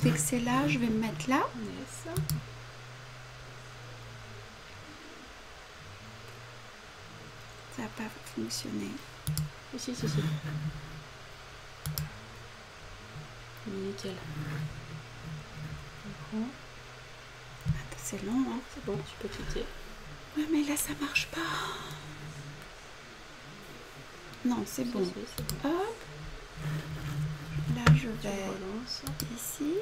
dès que c'est là, je vais me mettre là. Yes. Ça n'a pas fonctionné. Si. Nickel. C'est long, hein. C'est bon, tu peux quitter. Ouais, mais là, ça marche pas. Non, c'est bon. C'est bon. Hop. Là, je vais ici.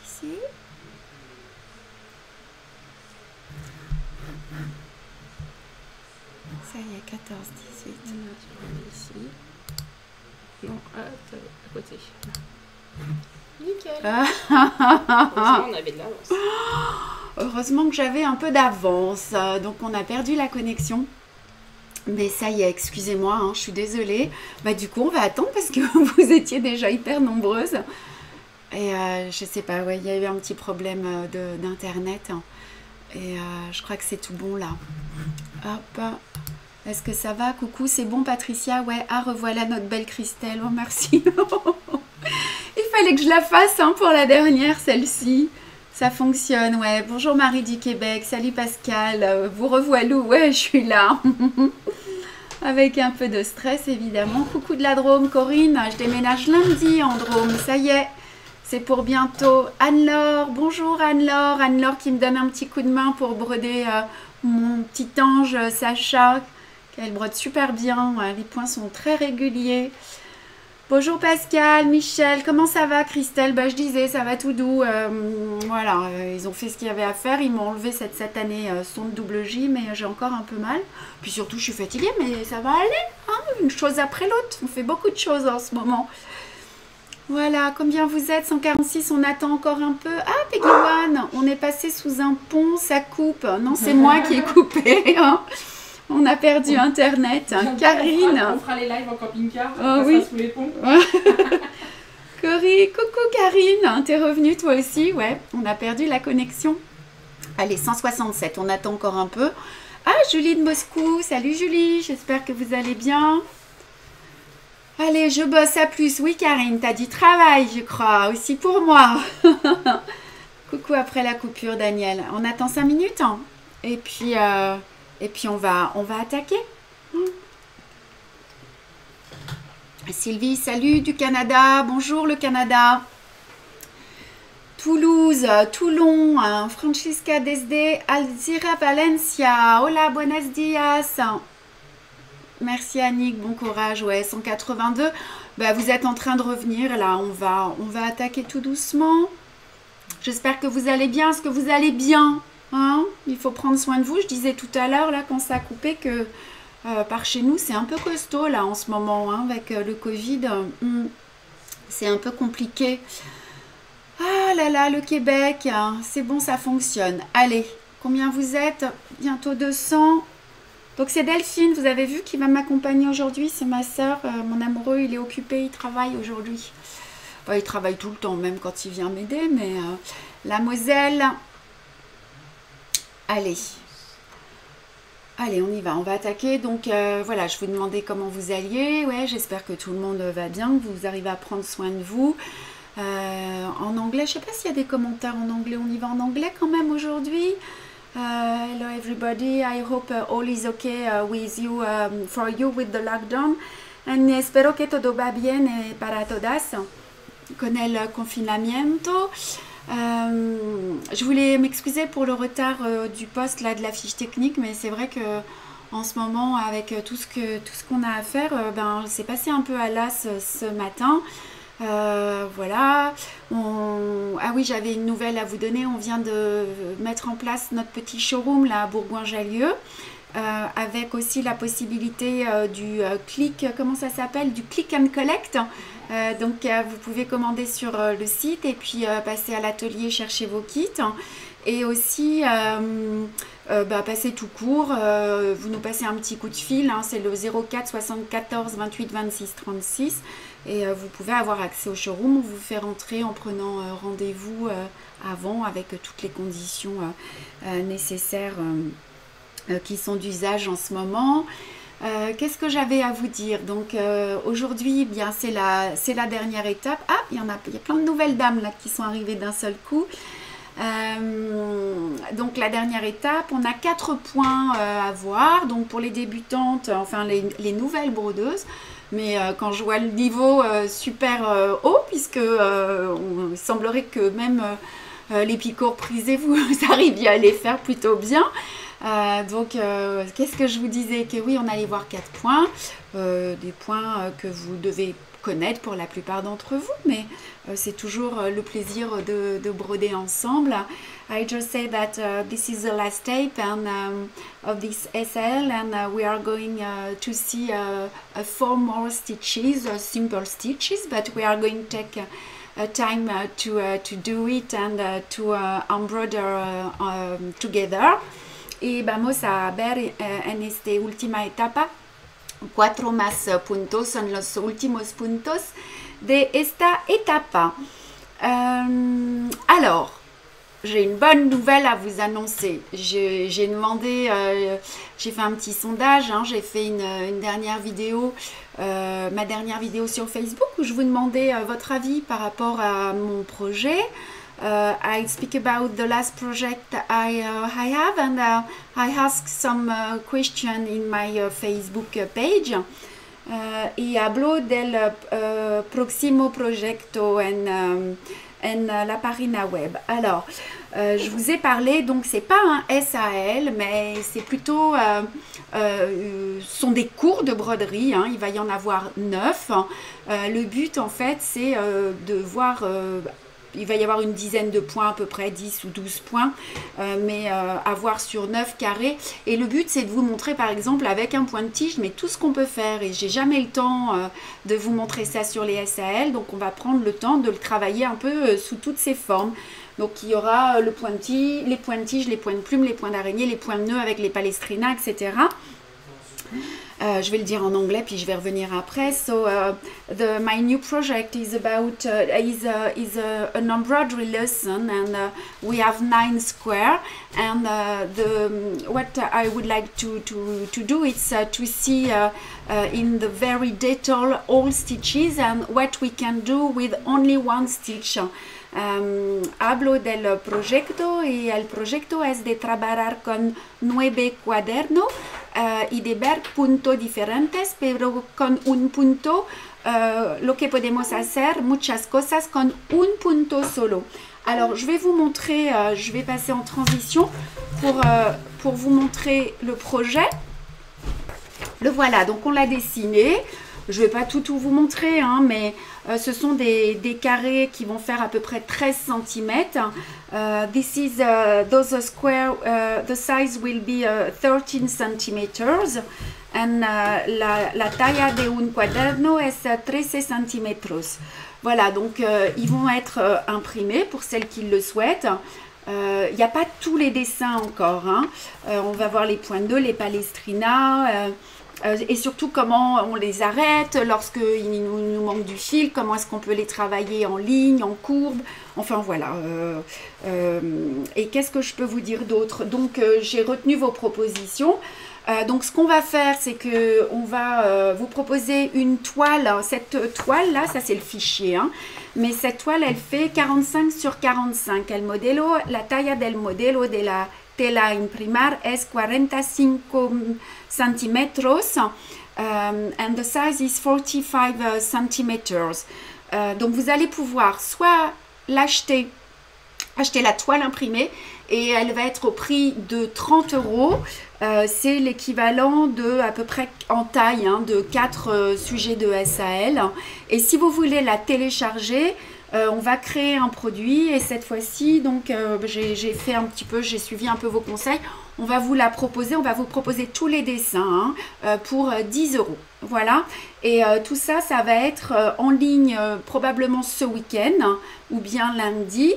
Ici. Ça y est, 14, 18. Là, tu remets ici. Non, à côté. Nickel. Heureusement, on avait de l'avance. Heureusement que j'avais un peu d'avance. Donc, on a perdu la connexion. Mais ça y est, excusez-moi, hein, je suis désolée. Bah, du coup, on va attendre parce que vous étiez déjà hyper nombreuses. Et je sais pas, ouais, il y a eu un petit problème d'internet. Et je crois que c'est tout bon là. Hop. Est-ce que ça va? Coucou, c'est bon Patricia? Ouais, ah revoilà notre belle Christelle. Oh merci. Il fallait que je la fasse hein, pour la dernière, celle-ci. Ça fonctionne, ouais. Bonjour Marie du Québec. Salut Pascal. Vous revoilà. Ouais, je suis là. Avec un peu de stress évidemment. Coucou de la Drôme, Corinne. Je déménage lundi en Drôme. Ça y est. C'est pour bientôt. Anne-Laure, bonjour Anne-Laure. Anne-Laure qui me donne un petit coup de main pour broder mon petit ange Sacha. Elle brode super bien. Les points sont très réguliers. Bonjour Pascal, Michel. Comment ça va Christelle? Bah, je disais, ça va tout doux. Voilà, ils ont fait ce qu'il y avait à faire. Ils m'ont enlevé cette année sonde double J, mais j'ai encore un peu mal. Puis surtout, je suis fatiguée, mais ça va aller. Hein, une chose après l'autre. On fait beaucoup de choses en ce moment. Voilà, combien vous êtes? 146, on attend encore un peu. Ah, Peggy One, on est passé sous un pont, ça coupe. Non, c'est moi qui ai coupé. Hein. On a perdu Internet. Karine. On fera les lives en camping-car. Oh, oui. Sous les ponts. Cory, coucou Karine. T'es revenue toi aussi? Ouais, on a perdu la connexion. Allez, 167, on attend encore un peu. Ah, Julie de Moscou. Salut Julie, j'espère que vous allez bien. Allez, je bosse à plus. Oui, Karine, t'as du travail, je crois, aussi pour moi. Coucou après la coupure, Daniel. On attend 5 minutes. Hein. Et puis on va attaquer. Sylvie, salut du Canada. Bonjour le Canada. Toulouse, Toulon, Francisca desde Alzira Valencia. Hola, buenos dias. Merci Annick, bon courage, ouais, 182. Bah, vous êtes en train de revenir, là, on va attaquer tout doucement. J'espère que vous allez bien, est-ce que vous allez bien hein? Il faut prendre soin de vous, je disais tout à l'heure, là, quand ça a coupé, que par chez nous, c'est un peu costaud, là, en ce moment, hein, avec le Covid. C'est un peu compliqué. Ah là là, le Québec, hein, c'est bon, ça fonctionne. Allez, combien vous êtes? Bientôt 200. Donc c'est Delphine, vous avez vu, qui va m'accompagner aujourd'hui. C'est ma soeur, mon amoureux, il est occupé, il travaille aujourd'hui. Enfin, il travaille tout le temps, même quand il vient m'aider, mais la Moselle. Allez. Allez, on y va, on va attaquer. Donc voilà, je vous demandais comment vous alliez. Ouais, j'espère que tout le monde va bien, que vous arrivez à prendre soin de vous. En anglais, je ne sais pas s'il y a des commentaires en anglais. On y va en anglais quand même aujourd'hui. Hello everybody, I hope all is okay with you, for you with the lockdown. And espero que todo va bien para todas con el confinamiento. Je voulais m'excuser pour le retard du post là, de la fiche technique, mais c'est vrai que en ce moment, avec tout ce qu'on a à faire, c'est passé un peu à l'as ce matin. Voilà. Ah oui, j'avais une nouvelle à vous donner. On vient de mettre en place notre petit showroom là à Bourgoin-Jallieu, avec aussi la possibilité du click, comment ça s'appelle, du click and collect. Donc vous pouvez commander sur le site et puis passer à l'atelier chercher vos kits. Et aussi passer tout court, vous nous passez un petit coup de fil, hein, c'est le 04 74 28 26 36 et vous pouvez avoir accès au showroom. On vous fait rentrer en prenant rendez-vous avant avec toutes les conditions nécessaires qui sont d'usage en ce moment. Qu'est-ce que j'avais à vous dire? Donc aujourd'hui, bien c'est la dernière étape. Ah, il y a plein de nouvelles dames là qui sont arrivées d'un seul coup. Donc la dernière étape, on a 4 points à voir. Donc pour les débutantes, enfin les nouvelles brodeuses. Mais quand je vois le niveau super haut, puisque il semblerait que même les picots prisés, vous arriviez à les faire plutôt bien. Donc, qu'est-ce que je vous disais? Que oui, on allait voir 4 points, des points que vous devez connaître pour la plupart d'entre vous, mais c'est toujours le plaisir de broder ensemble. I just say that this is the last tape and of this SL, and we are going to see 4 more stitches, simple stitches, but we are going to take time to do it and to embroider together. Y vamos a ver en esta última etapa 4 más puntos, son los últimos puntos de esta etapa. Alors, j'ai une bonne nouvelle à vous annoncer. J'ai demandé, j'ai fait un petit sondage, hein, j'ai fait une dernière vidéo, ma dernière vidéo sur Facebook où je vous demandais votre avis par rapport à mon projet. I speak about the last project I have, and I ask some question in my Facebook page. Y hablo del próximo proyecto en la página web. Alors, je vous ai parlé, donc c'est pas un SAL, mais c'est plutôt, sont des cours de broderie, hein, il va y en avoir 9. Le but en fait c'est de voir... il va y avoir une dizaine de points, à peu près 10 ou 12 points, mais à voir sur 9 carrés. Et le but, c'est de vous montrer, par exemple, avec un point de tige, mais tout ce qu'on peut faire. Et j'ai jamais le temps de vous montrer ça sur les SAL, donc on va prendre le temps de le travailler un peu sous toutes ses formes. Donc il y aura le point de tige, les points de tige, les points de plume, les points d'araignée, les points de nœud avec les palestrinas, etc. Je vais le dire en anglais puis je vais revenir après. So my new project is about an embroidery lesson, and we have 9 square, and what I would like to do is to see in the very detail all stitches and what we can do with only one stitch. Hablo del proyecto y el proyecto es de trabajar con 9 cuadernos y de ver puntos diferentes, pero con un punto lo que podemos hacer muchas cosas con un punto solo. Alors je vais vous montrer, je vais passer en transition pour vous montrer le projet. Le voilà, donc on l'a dessiné. Je ne vais pas tout vous montrer, hein, mais ce sont des carrés qui vont faire à peu près 13 cm. This is those square, the size will be 13 cm, and la talla de un cuaderno es 13 cm. Voilà, donc ils vont être imprimés pour celles qui le souhaitent. Il n'y a pas tous les dessins encore, hein. On va voir les points de nœud, les palestrinas, et surtout comment on les arrête lorsqu'il nous manque du fil, comment est-ce qu'on peut les travailler en ligne, en courbe, enfin voilà. Et qu'est-ce que je peux vous dire d'autre? Donc j'ai retenu vos propositions. Donc ce qu'on va faire, c'est que on va vous proposer une toile. Cette toile là, ça c'est le fichier, hein, mais cette toile elle fait 45 sur 45. El modelo, la talla del modelo de la tela imprimar es 45 centímetros, and the size is 45 centimeters. Donc vous allez pouvoir soit l'acheter, acheter la toile imprimée, et elle va être au prix de 30 €. C'est l'équivalent de à peu près en taille, hein, de 4 sujets de SAL. Et si vous voulez la télécharger, on va créer un produit, et cette fois-ci, donc j'ai fait un petit peu, j'ai suivi un peu vos conseils. On va vous la proposer, on va vous proposer tous les dessins, hein, pour 10 €. Voilà, et tout ça, ça va être en ligne probablement ce week-end, hein, ou bien lundi.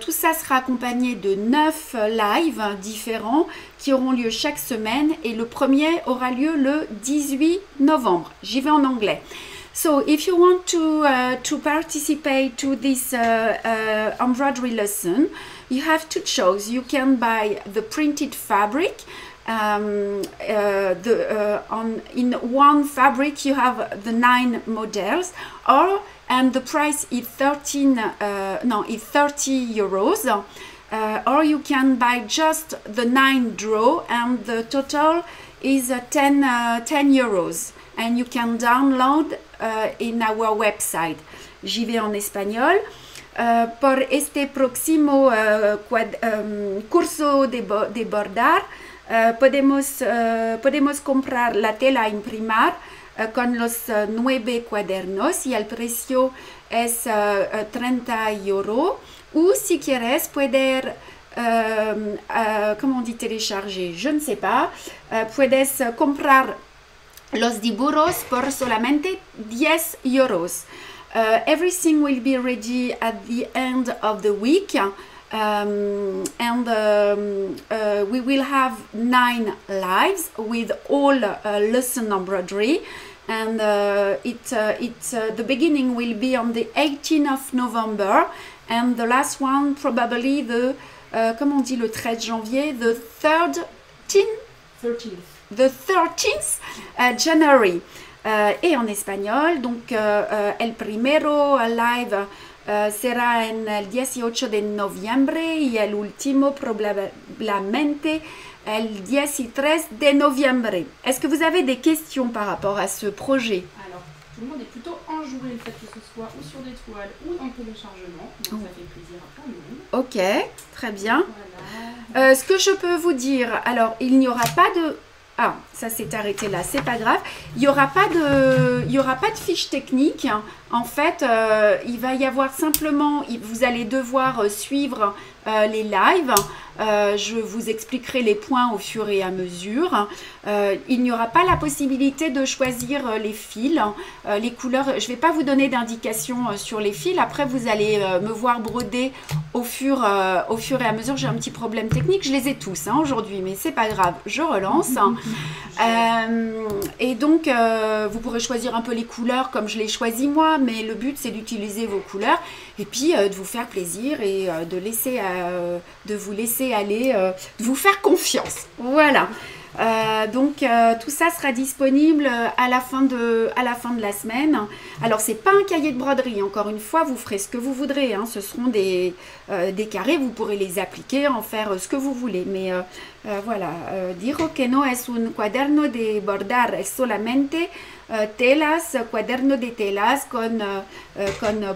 Tout ça sera accompagné de 9 lives différents qui auront lieu chaque semaine, et le premier aura lieu le 18 novembre. J'y vais en anglais. So if you want to participate to this embroidery lesson, you have to choose. You can buy the printed fabric, in one fabric you have the 9 models, and the price is 30 euros. Or you can buy just the 9 draw and the total is 10 euros. And you can download in our website. J'y vais en espagnol. Por este próximo curso de bordar, podemos comprar la tela a imprimar con los 9 cuadernos y el precio es 30 euros. Ou si quieres poder, comment on dit télécharger, je ne sais pas, puedes comprar los dibujos por solamente 10 euros. Everything will be ready at the end of the week, and we will have 9 lives with all lesson embroidery. And the beginning will be on the 18th of November, and the last one probably the, comment on dit le 13 janvier, the 13th January. Et en espagnol, donc el primero live será en el 18 de noviembre y el último probablemente el 13 de noviembre. Est-ce que vous avez des questions par rapport à ce projet? Alors, tout le monde est plutôt enjoué le fait que ce soit ou sur des toiles ou en téléchargement, donc ça fait plaisir à tout le monde. Ok, très bien. Voilà. Ce que je peux vous dire, alors il n'y aura pas de... Ah, ça s'est arrêté là, c'est pas grave. Il n'y aura pas de fiche technique. En fait, il va y avoir simplement, vous allez devoir suivre les lives. Je vous expliquerai les points au fur et à mesure. Il n'y aura pas la possibilité de choisir les fils, les couleurs. Je ne vais pas vous donner d'indications sur les fils. Après, vous allez me voir broder au fur et à mesure. J'ai un petit problème technique. Je les ai tous aujourd'hui, mais c'est pas grave. Je relance. Et donc, vous pourrez choisir un peu les couleurs comme je les choisis moi, mais le but, c'est d'utiliser vos couleurs et puis de vous faire plaisir et de vous laisser aller, de vous faire confiance. Voilà. Donc tout ça sera disponible à la fin de la semaine. Alors c'est pas un cahier de broderie, encore une fois, vous ferez ce que vous voudrez, hein. Ce seront des carrés, vous pourrez les appliquer, en faire ce que vous voulez, mais voilà, digo que no es un cuaderno de bordar, es solamente telas, cuaderno de telas con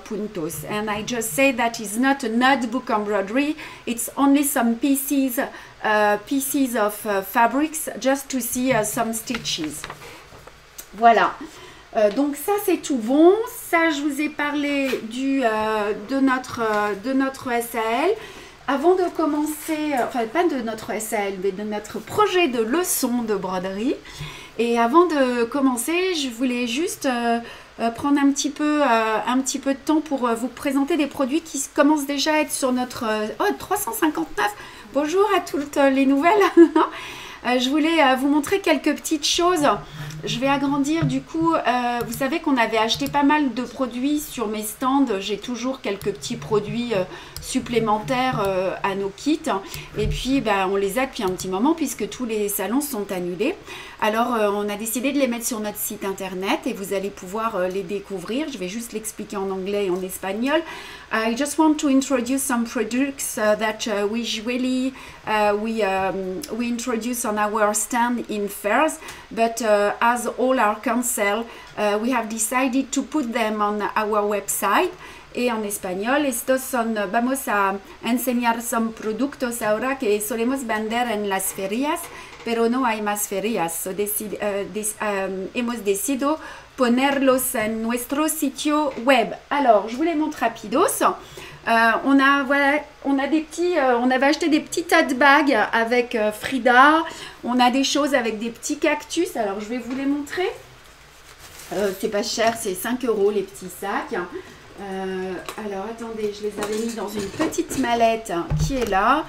puntos. And I just say that is not a notebook embroidery, it's only some pieces of fabrics just to see some stitches. Voilà. Donc ça c'est tout bon. Ça je vous ai parlé de notre SAL. Avant de commencer, enfin pas de notre SAL, mais de notre projet de leçon de broderie. Et avant de commencer, je voulais juste prendre un petit peu de temps pour vous présenter des produits qui commencent déjà à être sur notre 359. Bonjour à toutes les nouvelles. Je voulais vous montrer quelques petites choses. Je vais agrandir du coup. Vous savez qu'on avait acheté pas mal de produits sur mes stands. J'ai toujours quelques petits produits supplémentaires à nos kits. Et puis on les a depuis un petit moment puisque tous les salons sont annulés. Alors on a décidé de les mettre sur notre site internet et vous allez pouvoir les découvrir. Je vais juste l'expliquer en anglais et en espagnol. I just want to introduce some products that we usually we introduce on our stand in fairs, but as all are cancelled, we have decided to put them on our website. Et en español, estos son, vamos a enseñar some productos ahora que solemos vender en las ferias, pero no hay más ferias. So hemos decidido ponerlos en nuestro sitio web. Alors, je vous les montre rapidos. On avait acheté des petits tote bags avec Frida. On a des choses avec des petits cactus. Alors, je vais vous les montrer. C'est pas cher, c'est 5 € les petits sacs. Alors attendez, je les avais mis dans une petite mallette qui est là.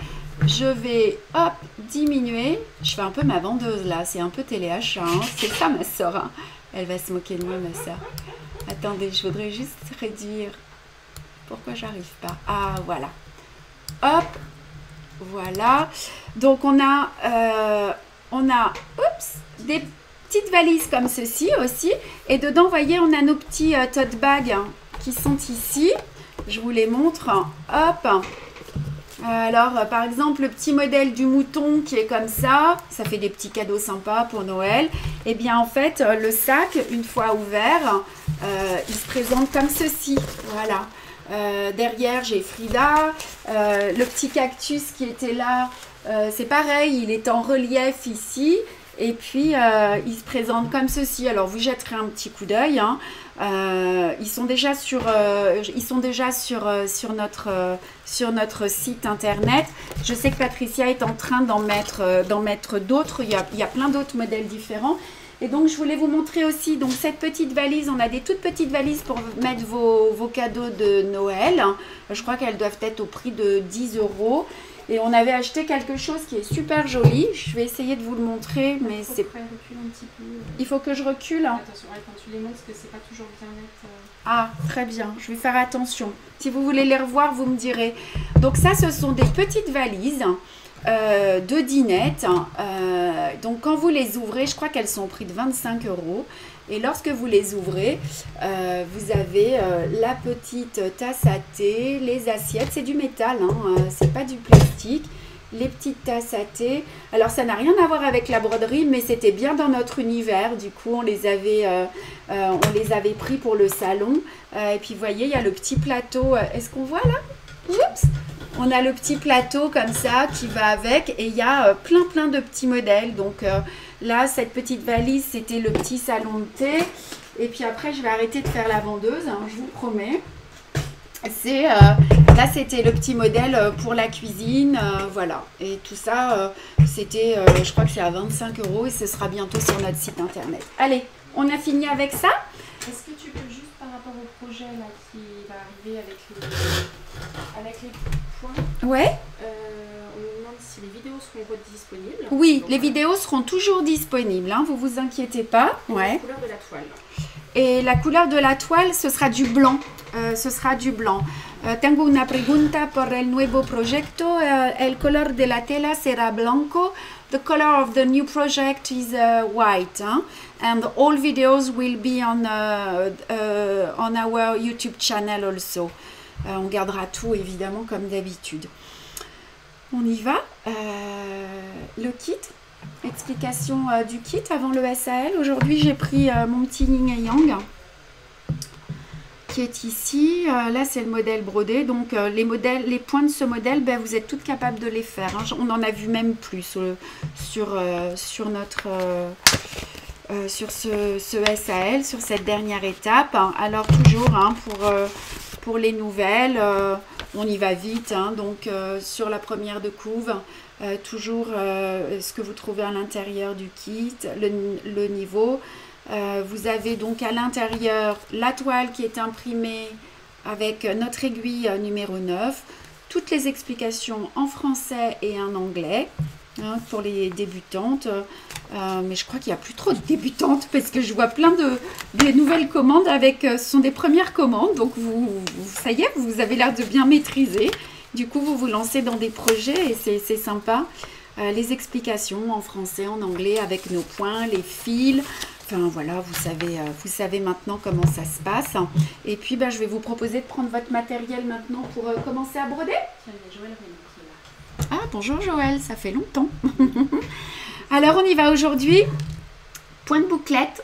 Je vais hop diminuer. Je fais un peu ma vendeuse là, c'est un peu téléachat, hein. C'est ça ma soeur, hein. Elle va se moquer de moi ma soeur. Attendez, je voudrais juste réduire. Pourquoi j'arrive pas? Ah voilà. Hop, voilà. Donc on a on a des petites valises comme ceci aussi. Et dedans, vous voyez, on a nos petits tote bags qui sont ici. Je vous les montre. Hop. Alors, par exemple, le petit modèle du mouton qui est comme ça fait des petits cadeaux sympas pour Noël. Et bien, en fait, le sac, une fois ouvert, il se présente comme ceci. Voilà. Derrière, j'ai Frida. Le petit cactus qui était là, c'est pareil, il est en relief ici. Et puis, il se présente comme ceci. Alors, vous jetterez un petit coup d'œil. Hein. Ils sont déjà sur notre site internet. Je sais que Patricia est en train d'en mettre d'autres. Il y a plein d'autres modèles différents. Et donc, je voulais vous montrer aussi donc, cette petite valise. On a des toutes petites valises pour mettre vos cadeaux de Noël. Je crois qu'elles doivent être au prix de 10 €. Et on avait acheté quelque chose qui est super joli. Je vais essayer de vous le montrer, mais c'est... Recule un petit peu. Il faut que je recule. Attention, quand tu les montres, parce que c'est pas toujours bien net. Ah, très bien. Je vais faire attention. Si vous voulez les revoir, vous me direz. Donc ça, ce sont des petites valises de dinette. Donc quand vous les ouvrez, je crois qu'elles sont au prix de 25 €. Et lorsque vous les ouvrez, vous avez la petite tasse à thé, les assiettes, c'est du métal, hein, c'est pas du plastique, les petites tasses à thé. Alors ça n'a rien à voir avec la broderie, mais c'était bien dans notre univers, du coup on les avait pris pour le salon. Et puis vous voyez, il y a le petit plateau, est-ce qu'on voit là? Oups. On a le petit plateau comme ça qui va avec et il y a plein de petits modèles. Donc là, cette petite valise, c'était le petit salon de thé. Et puis après, je vais arrêter de faire la vendeuse, hein, je vous promets. Là, c'était le petit modèle pour la cuisine. Voilà. Et tout ça, c'était, je crois que c'est à 25 € et ce sera bientôt sur notre site internet. Allez, on a fini avec ça. Est-ce que tu peux juste par rapport au projet là, qui va arriver avec les points, ouais. on nous demande si les vidéos seront redisponibles. Oui, donc, les vidéos seront toujours disponibles, hein, vous vous inquiétez pas. Ouais. La couleur de la toile. Et la couleur de la toile, ce sera du blanc. Tengo una pregunta por el nuevo proyecto. El color de la tela será blanco. The color of the new project is white, hein? And all videos will be on our YouTube channel also. On gardera tout évidemment comme d'habitude. On y va. Le kit, explication du kit avant le SAL. Aujourd'hui j'ai pris mon petit yin et yang qui est ici. Là c'est le modèle brodé, donc les points de ce modèle, ben, vous êtes toutes capables de les faire, hein. On en a vu même plus sur ce SAL, sur cette dernière étape. Alors toujours, hein, pour les nouvelles, on y va vite, hein. Donc sur la première de couve, toujours ce que vous trouvez à l'intérieur du kit, le niveau. Vous avez donc à l'intérieur la toile qui est imprimée avec notre aiguille numéro 9, toutes les explications en français et en anglais, hein, pour les débutantes. Mais je crois qu'il n'y a plus trop de débutantes parce que je vois plein de nouvelles commandes ce sont des premières commandes. Donc ça y est, vous avez l'air de bien maîtriser. Du coup, vous vous lancez dans des projets et c'est sympa. Les explications en français, en anglais avec nos points, les fils. Enfin voilà, vous savez maintenant comment ça se passe. Et puis ben, je vais vous proposer de prendre votre matériel maintenant pour commencer à broder. Ah bonjour Joël, ça fait longtemps. Alors on y va aujourd'hui. Point de bouclette,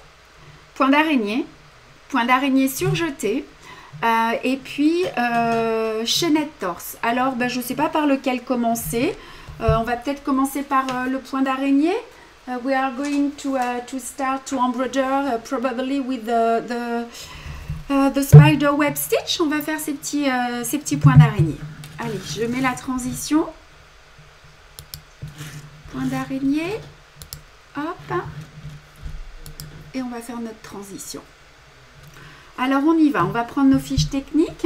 point d'araignée surjeté. Et puis chaînette torse. Alors ben, je ne sais pas par lequel commencer. On va peut-être commencer par le point d'araignée. We are going to start to embroider probably with the spider web stitch. On va faire ces petits points d'araignée. Allez, je mets la transition. Point d'araignée. Hop. Et on va faire notre transition. Alors on y va. On va prendre nos fiches techniques.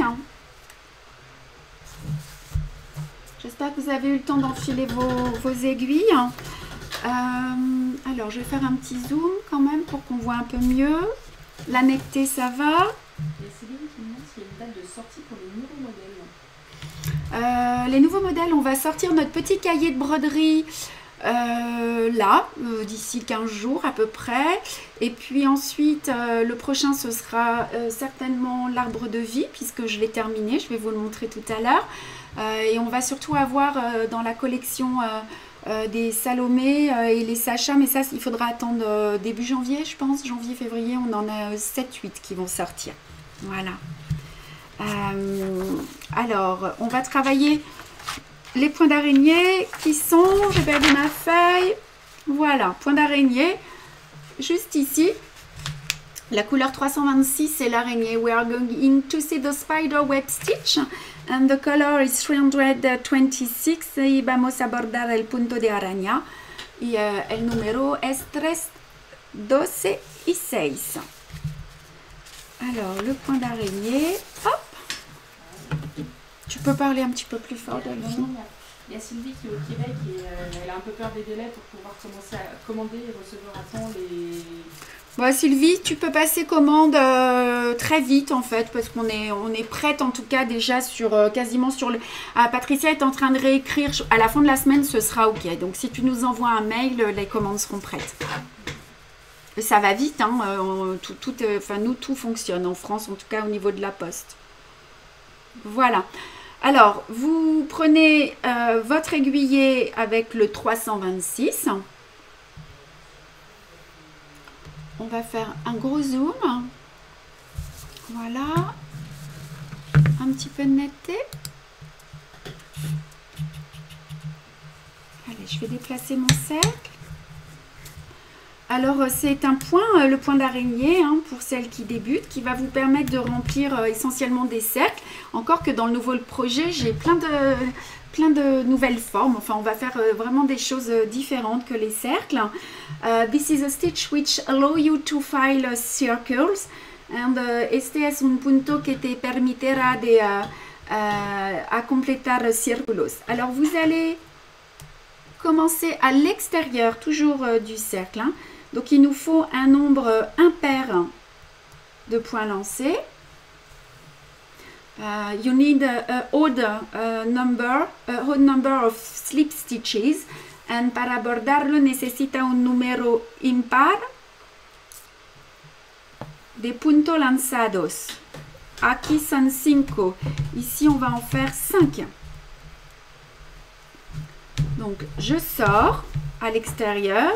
J'espère que vous avez eu le temps d'enfiler vos aiguilles. Alors, je vais faire un petit zoom quand même pour qu'on voit un peu mieux. La netteté, ça va. Et Céline qui demande s'il y a une date de sortie pour les nouveaux modèles. Les nouveaux modèles, on va sortir notre petit cahier de broderie là, d'ici 15 jours à peu près. Et puis ensuite, le prochain, ce sera certainement l'arbre de vie, puisque je l'ai terminé. Je vais vous le montrer tout à l'heure. Et on va surtout avoir dans la collection des Salomé et les Sacha, mais ça, il faudra attendre début janvier, je pense. Janvier, février, on en a 7-8 qui vont sortir. Voilà. Alors, on va travailler les points d'araignée qui sont, j'ai perdu ma feuille, voilà, point d'araignée, juste ici, la couleur 326 c'est l'araignée. We are going to see the spider web stitch and the color is 326 y vamos a abordar el punto de araña y el número es 3, 12 y 6. Alors, le point d'araignée, hop. Tu peux parler un petit peu plus fort, Delphine. Il y a Sylvie qui est au Québec et elle a un peu peur des délais pour pouvoir commencer à commander et recevoir à temps les... Bon, Sylvie, tu peux passer commande très vite en fait, parce qu'on est prête en tout cas déjà sur quasiment sur le... Ah, Patricia est en train de réécrire, à la fin de la semaine ce sera ok. Donc si tu nous envoies un mail, les commandes seront prêtes. Ça va vite, hein, nous tout fonctionne en France, en tout cas au niveau de la poste. Voilà. Alors, vous prenez votre aiguillet avec le 326. On va faire un gros zoom. Voilà. Un petit peu de netteté. Allez, je vais déplacer mon cercle. Alors, c'est un point, le point d'araignée, hein, pour celles qui débutent, qui va vous permettre de remplir essentiellement des cercles. Encore que dans le nouveau projet, j'ai plein de nouvelles formes. Enfin, on va faire vraiment des choses différentes que les cercles. This is a stitch which allow you to file circles. And este es un punto que te permitera de a completar círculos. Alors, vous allez commencer à l'extérieur, toujours du cercle, hein. Donc, il nous faut un nombre impair de points lancés. You need a odd number of slip stitches. And para abordarlo necesita un número impar de puntos lanzados. Aquí son 5. Ici, on va en faire 5. Donc, je sors à l'extérieur.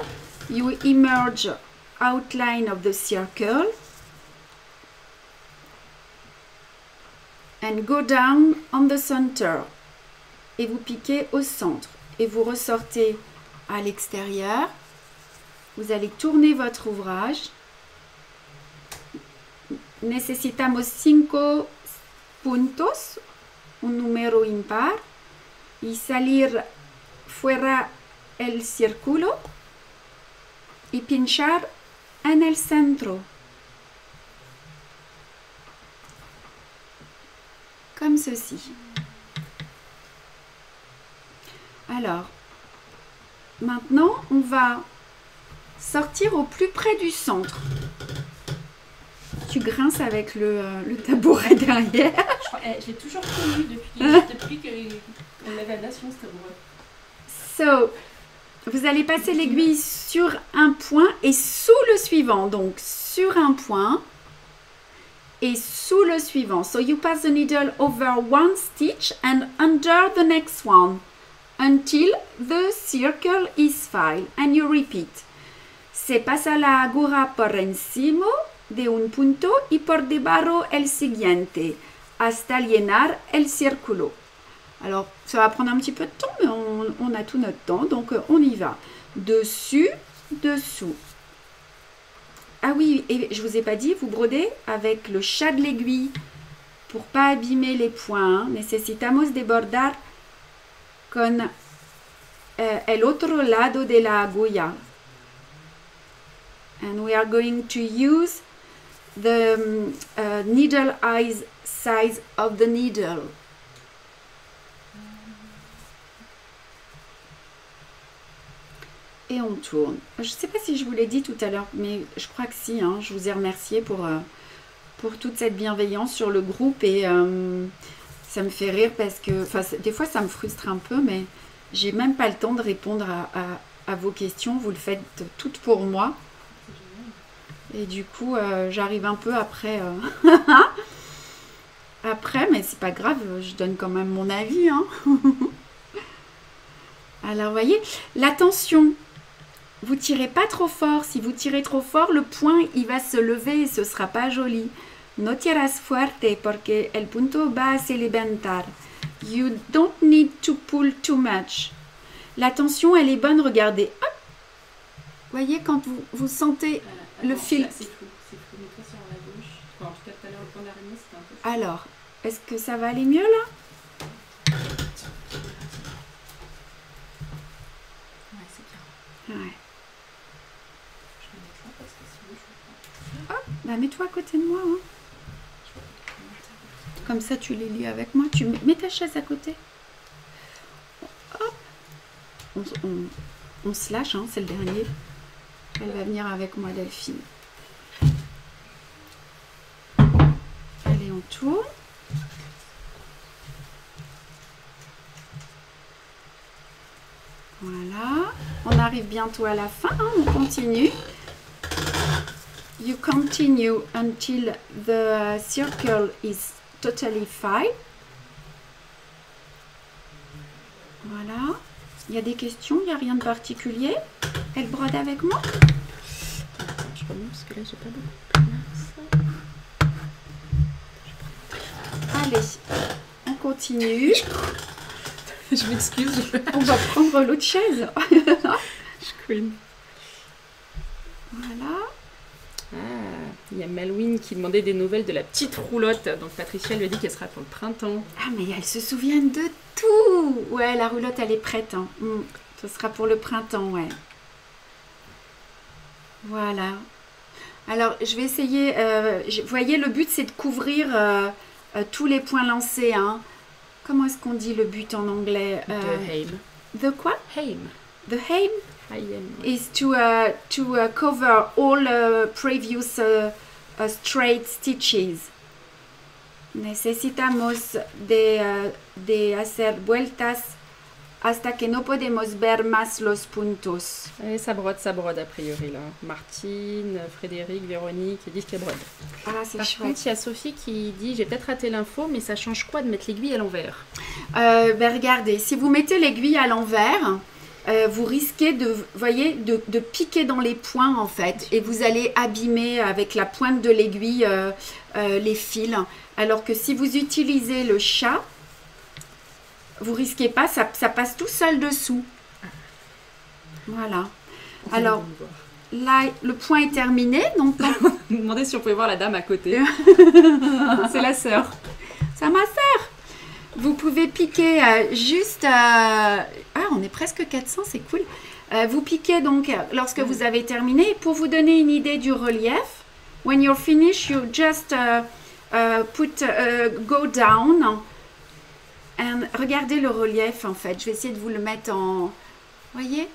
You emerge outline of the circle. And go down on the center. Et vous piquez au centre. Et vous ressortez à l'extérieur. Vous allez tourner votre ouvrage. Necesitamos 5 puntos. Un número impar. Y salir fuera el círculo y pinchar en el centro. Comme ceci. Alors, maintenant, on va sortir au plus près du centre. Tu grinces avec le tabouret derrière. Je l'ai toujours connu depuis qu'on l'avait à Nation, ce tabouret. So, vous allez passer l'aiguille sur un point et sous le suivant. Donc, sur un point et sous le suivant. So, you pass the needle over one stitch and under the next one until the circle is filed. And you repeat. Se pasa la aguja por encima de un punto y por debajo el siguiente hasta llenar el círculo. Alors, ça va prendre un petit peu de temps, mais on a tout notre temps, donc on y va. Dessus, dessous. Ah oui, et je vous ai pas dit, vous brodez avec le chat de l'aiguille pour pas abîmer les points. Necesitamos de bordar con el otro lado de la aguja. And we are going to use the needle eyes size of the needle. Et on tourne. Je ne sais pas si je vous l'ai dit tout à l'heure, mais je crois que si. Hein, je vous ai remercié pour toute cette bienveillance sur le groupe. Et ça me fait rire parce que des fois, ça me frustre un peu, mais j'ai même pas le temps de répondre à à vos questions. Vous le faites toutes pour moi. Et du coup, j'arrive un peu après. Après, mais c'est pas grave, je donne quand même mon avis. Hein. Alors, vous voyez, la tension, vous tirez pas trop fort. Si vous tirez trop fort, le point, il va se lever et ce sera pas joli. No tiras fuerte porque el punto va a se levantar. You don't need to pull too much. La tension, elle est bonne, regardez. Hop. Vous voyez, quand vous sentez le fil. C'est flou, mets-toi sur la gauche. Enfin, en tout cas, tout à l'heure, le point d'araignée, c'était un peu flou. Alors, est-ce que ça va aller mieux là? Ouais, c'est bien. Ouais. Je vais mettre là parce que sinon je vais pas. Hop, bah mets-toi à côté de moi. Hein. Comme ça, tu les lis avec moi. Tu mets ta chaise à côté. Hop. On se lâche, hein, c'est le dernier. Elle va venir avec moi, Delphine. Allez, on tourne. Voilà. On arrive bientôt à la fin. Hein, on continue. You continue until the circle is totally fine. Voilà. Il y a des questions, il n'y a rien de particulier. Elle brode avec moi. Attends, je remonte parce que là, j'ai pas beaucoup de place. Allez, on continue. Je m'excuse. On va prendre l'autre chaise. Je couine. Voilà. Ah, il y a Malouine qui demandait des nouvelles de la petite roulotte. Donc Patricia lui a dit qu'elle sera pour le printemps. Ah, mais elles se souviennent de tout. Ouais, la roulotte, elle est prête. Hein. Ce sera pour le printemps, ouais. Voilà. Alors, je vais essayer... vous voyez, le but, c'est de couvrir tous les points lancés. Hein. Comment est-ce qu'on dit le but en anglais? The aim. The quoi? Aim. The aim is to cover all previous straight stitches. Necesitamos de hacer vueltas hasta que no podemos ver más los puntos. Et ça brode a priori là. Martine, Frédéric, Véronique disent qu'elle brode. Ah, c'est Par chouette. contre, il y a Sophie qui dit j'ai peut-être raté l'info, mais ça change quoi de mettre l'aiguille à l'envers? Ben regardez, si vous mettez l'aiguille à l'envers, vous risquez de piquer dans les points en fait, et vous allez abîmer avec la pointe de l'aiguille les fils. Alors que si vous utilisez le chat, vous risquez pas, ça passe tout seul dessous. Voilà. Alors là, le point est terminé, donc Je me demandais si on pouvait voir la dame à côté. C'est la sœur. ça ma sœur. Vous pouvez piquer juste... Ah, on est presque 400, c'est cool. Vous piquez donc lorsque vous avez terminé. Pour vous donner une idée du relief, when you're finished, you just go down. And regardez le relief en fait. Je vais essayer de vous le mettre en... Voyez?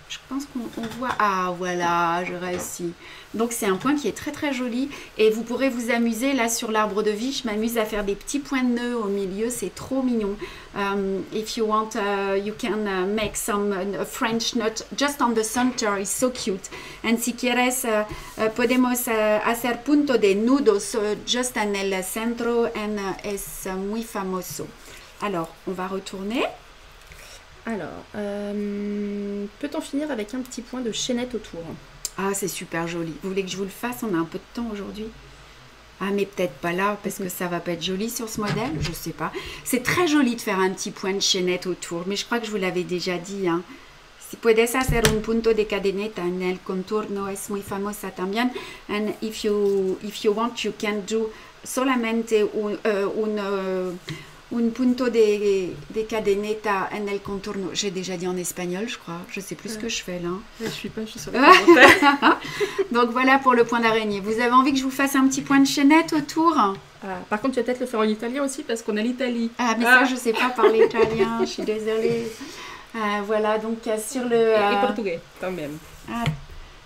Je pense qu'on voit... Ah, voilà, je réussis. Donc, c'est un point qui est très, très joli. Et vous pourrez vous amuser. Là, sur l'arbre de vie, je m'amuse à faire des petits points de nœud au milieu. C'est trop mignon. If you want, you can make some French knot just on the center. It's so cute. And si quieres, podemos hacer punto de nudos just en el centro. And es muy famoso. Alors, on va retourner. Alors, peut-on finir avec un petit point de chaînette autour? Ah, c'est super joli. Vous voulez que je vous le fasse? On a un peu de temps aujourd'hui. Ah, mais peut-être pas là, parce que ça va pas être joli sur ce modèle. Je sais pas. C'est très joli de faire un petit point de chaînette autour, mais je crois que je vous l'avais déjà dit. Hein. Si puedes hacer un punto de cadeneta en el contorno, es muy famosa también. And if you want, you can do solamente un punto de cadeneta en el contorno. J'ai déjà dit en espagnol, je crois. Je sais plus ce que je fais là. Je suis sur le commentaire. Donc voilà pour le point d'araignée. Vous avez envie que je vous fasse un petit point de chaînette autour? Par contre, tu vas peut-être le faire en italien aussi parce qu'on a l'Italie. Ah, mais ça, je sais pas parler italien. Je suis désolée. Voilà, donc sur le... Et portugais, quand même.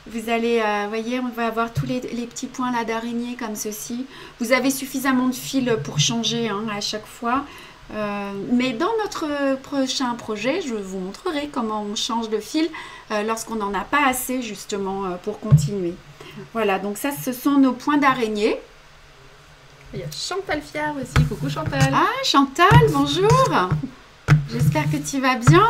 Vous allez, voyez, on va avoir tous les petits points là d'araignée comme ceci. Vous avez suffisamment de fil pour changer hein, à chaque fois. Mais dans notre prochain projet, je vous montrerai comment on change de fil lorsqu'on n'en a pas assez justement pour continuer. Voilà, donc ça, ce sont nos points d'araignée. Il y a Chantal Fiard aussi. Coucou Chantal. Ah, Chantal, bonjour. J'espère que tu vas bien.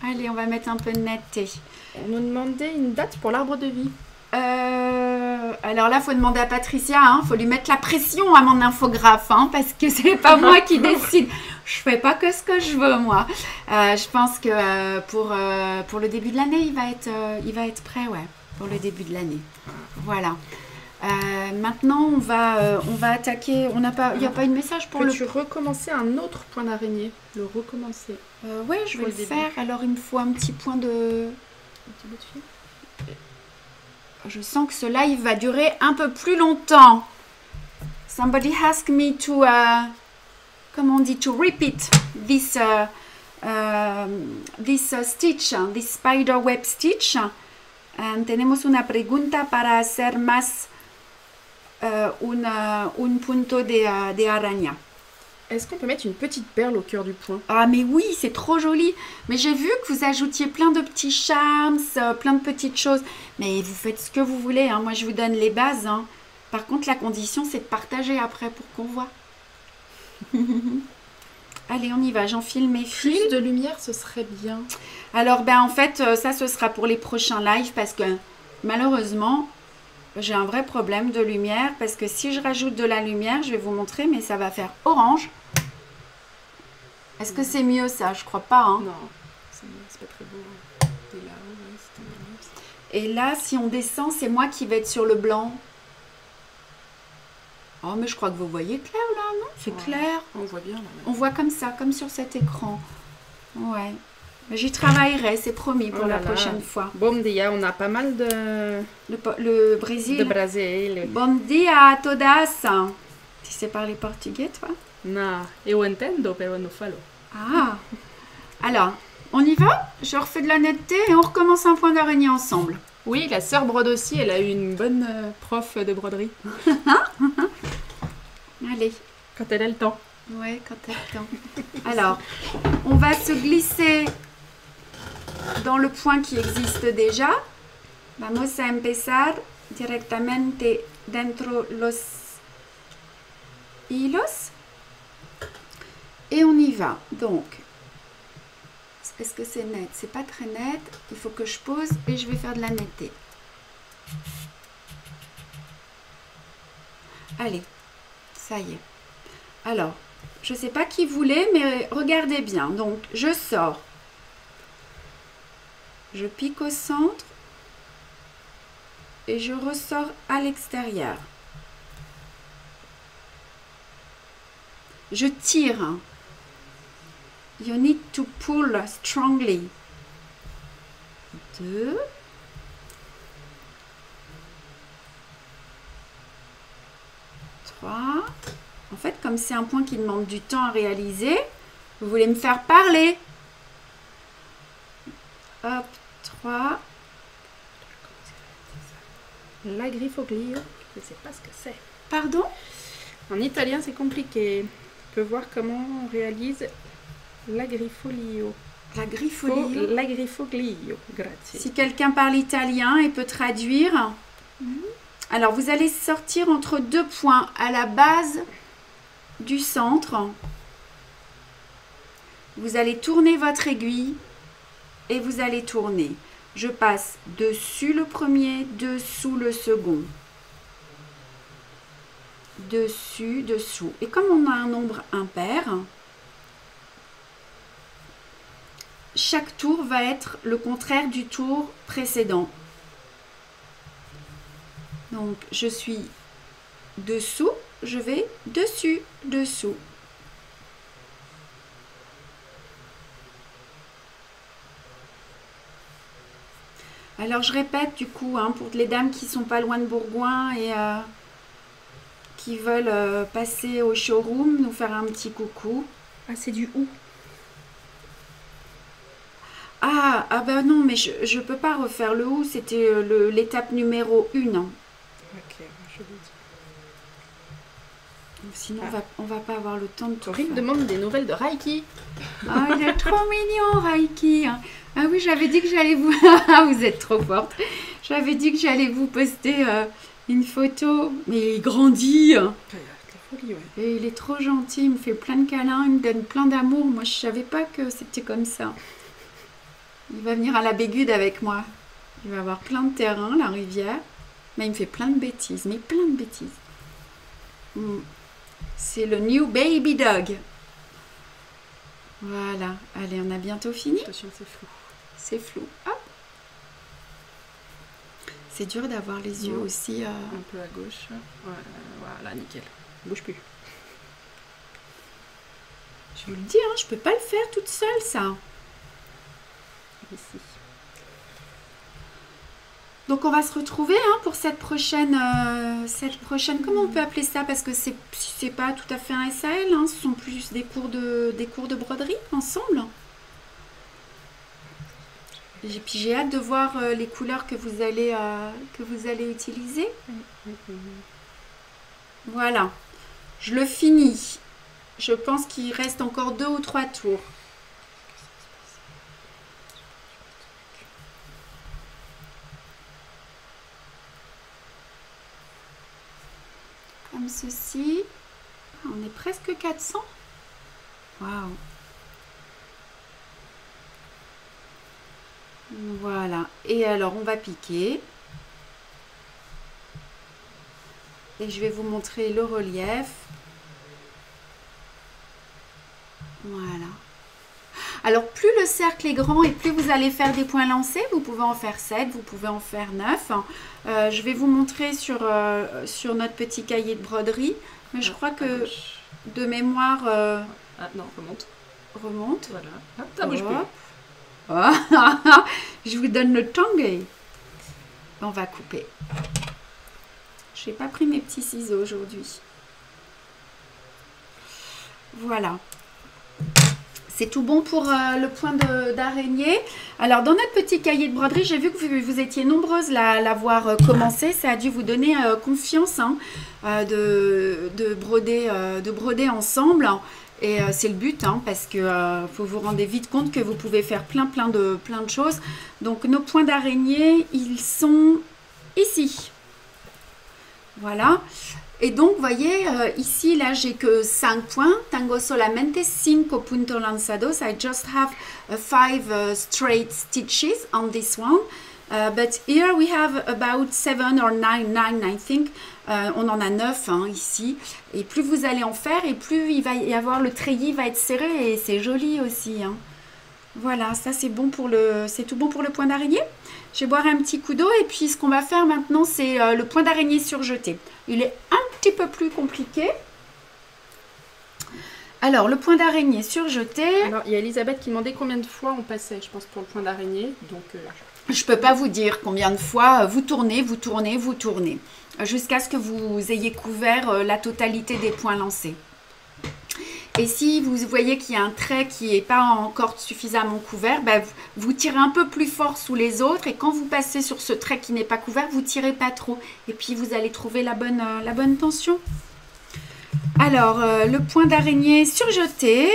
Allez, on va mettre un peu de netteté. On nous demandait une date pour l'arbre de vie. Alors là, il faut demander à Patricia, il faut lui mettre la pression à mon infographe, parce que c'est pas moi qui décide. Je fais pas que ce que je veux, moi. Je pense que pour le début de l'année, il va être prêt, ouais, pour le début de l'année. Voilà. Maintenant, on va attaquer. Il n'y a pas eu de message pour Peux-tu recommencer un autre point d'araignée? Le recommencer. Oui, je vais le faire. Alors, il me faut un petit point de... Un petit bout de fil. Je sens que ce live va durer un peu plus longtemps. Somebody asked me to, comment on dit, to repeat this stitch, this spider web stitch. And tenemos una pregunta para hacer más un punto de araña. Est-ce qu'on peut mettre une petite perle au cœur du point? Ah mais oui, c'est trop joli. Mais j'ai vu que vous ajoutiez plein de petits charms, plein de petites choses. Mais vous faites ce que vous voulez, Moi, je vous donne les bases, Par contre, la condition, c'est de partager après pour qu'on voit. Allez, on y va. J'enfile mes fils. Plus de lumière, ce serait bien. Alors, en fait, ça, ce sera pour les prochains lives parce que malheureusement, j'ai un vrai problème de lumière parce que si je rajoute de la lumière, je vais vous montrer, mais ça va faire orange. Est-ce que c'est mieux ça? Je crois pas. Non, c'est pas très beau. Et là, et là, si on descend, c'est moi qui vais être sur le blanc. Oh, mais je crois que vous voyez clair là, non? C'est clair. On voit bien là. On voit comme ça, comme sur cet écran. Ouais. J'y travaillerai, c'est promis pour la prochaine fois. Bom dia, on a pas mal de... Le Brésil. De Brésil. Bom dia a todas. Tu sais parler portugais, toi? Non, eu entendo, pero no falo. Ah. Alors, on y va? Je refais de la netteté et on recommence un point d'araignée ensemble. Oui, la sœur brode aussi, elle a eu une bonne prof de broderie. Allez. Quand elle a le temps. Ouais, quand elle a le temps. Alors, on va se glisser dans le point qui existe déjà. Vamos a empezar directamente dentro los hilos. Et on y va. Donc, est-ce que c'est net? C'est pas très net. Il faut que je pose et je vais faire de la netteté. Allez, ça y est. Alors, je ne sais pas qui voulait, mais regardez bien. Donc, je sors. Je pique au centre et je ressors à l'extérieur. Je tire. You need to pull strongly. 2. 3. En fait, comme c'est un point qui demande du temps à réaliser, vous voulez me faire parler. Hop, 3. L'agrifoglio, je ne sais pas ce que c'est. Pardon? En italien, c'est compliqué. On peut voir comment on réalise l'agrifoglio. L'agrifoglio. L'agrifoglio, grazie. Si quelqu'un parle italien et peut traduire. Alors, vous allez sortir entre deux points à la base du centre. Vous allez tourner votre aiguille et vous allez tourner. Je passe dessus le premier, dessous le second. Dessus, dessous. Et comme on a un nombre impair, chaque tour va être le contraire du tour précédent. Donc, je suis dessous, je vais dessus, dessous. Alors, je répète du coup, pour les dames qui sont pas loin de Bourgoin et qui veulent passer au showroom, nous faire un petit coucou. Ah, c'est du ou. Ah ben non, mais je peux pas refaire le ou, c'était l'étape numéro 1. Ok, je vous dis. Sinon, on va pas avoir le temps de tout Corinne faire. demande des nouvelles de Reiki. Ah, il est trop mignon, Reiki. Ah oui, j'avais dit que j'allais vous... vous êtes trop forte. J'avais dit que j'allais vous poster une photo. Mais il grandit. Folie, ouais. Et il est trop gentil. Il me fait plein de câlins. Il me donne plein d'amour. Moi, je savais pas que c'était comme ça. Il va venir à la Bégude avec moi. Il va avoir plein de terrain, la rivière. Mais il me fait plein de bêtises. Mais plein de bêtises. C'est le new baby dog. Voilà. Allez, on a bientôt fini. Attention, c'est flou. C'est flou. Hop. C'est dur d'avoir les yeux aussi. Un peu à gauche. Voilà, nickel. Bouge plus. Je vous le dis, hein, je peux pas le faire toute seule, ça. Ici. Donc on va se retrouver pour cette prochaine, comment on peut appeler ça, parce que c'est pas tout à fait un SAL, hein, ce sont plus des cours de broderie ensemble. Et puis j'ai hâte de voir les couleurs que vous allez utiliser. Voilà, je le finis. Je pense qu'il reste encore 2 ou 3 tours. Comme ceci. On est presque 400. Waouh. Voilà. Et alors, on va piquer. Et je vais vous montrer le relief. Voilà. Alors, plus le cercle est grand et plus vous allez faire des points lancés, vous pouvez en faire 7, vous pouvez en faire 9. Je vais vous montrer sur notre petit cahier de broderie. Mais je crois que de mémoire... Ah non, remonte. Remonte. Voilà. Hop, ça bouge plus. Je vous donne le tongue. On va couper. Je n'ai pas pris mes petits ciseaux aujourd'hui. Voilà. C'est tout bon pour le point d'araignée. Alors, dans notre petit cahier de broderie, j'ai vu que vous étiez nombreuses à l'avoir commencé. Ça a dû vous donner confiance de broder ensemble. Et c'est le but, parce que vous vous rendez vite compte que vous pouvez faire plein de choses. Donc, nos points d'araignée, ils sont ici. Voilà. Et donc, vous voyez, ici, là, j'ai que 5 points. Tengo solamente 5 puntos lanzados. I just have 5 straight stitches on this one. But here we have about 7 or 9, I think. On en a 9 ici. Et plus vous allez en faire, et plus il va y avoir le treillis va être serré. Et c'est joli aussi. Voilà, ça c'est bon pour c'est tout bon pour le point d'araignée. Je vais boire un petit coup d'eau. Et puis, ce qu'on va faire maintenant, c'est le point d'araignée surjeté. Il est un petit peu plus compliqué. Alors, le point d'araignée surjeté. Alors, il y a Elisabeth qui demandait combien de fois on passait, je pense, pour le point d'araignée. Donc, je ne peux pas vous dire combien de fois vous tournez, jusqu'à ce que vous ayez couvert la totalité des points lancés. Et si vous voyez qu'il y a un trait qui n'est pas encore suffisamment couvert, vous tirez un peu plus fort sous les autres. Et quand vous passez sur ce trait qui n'est pas couvert, vous ne tirez pas trop. Et puis, vous allez trouver la bonne tension. Alors, le point d'araignée surjeté.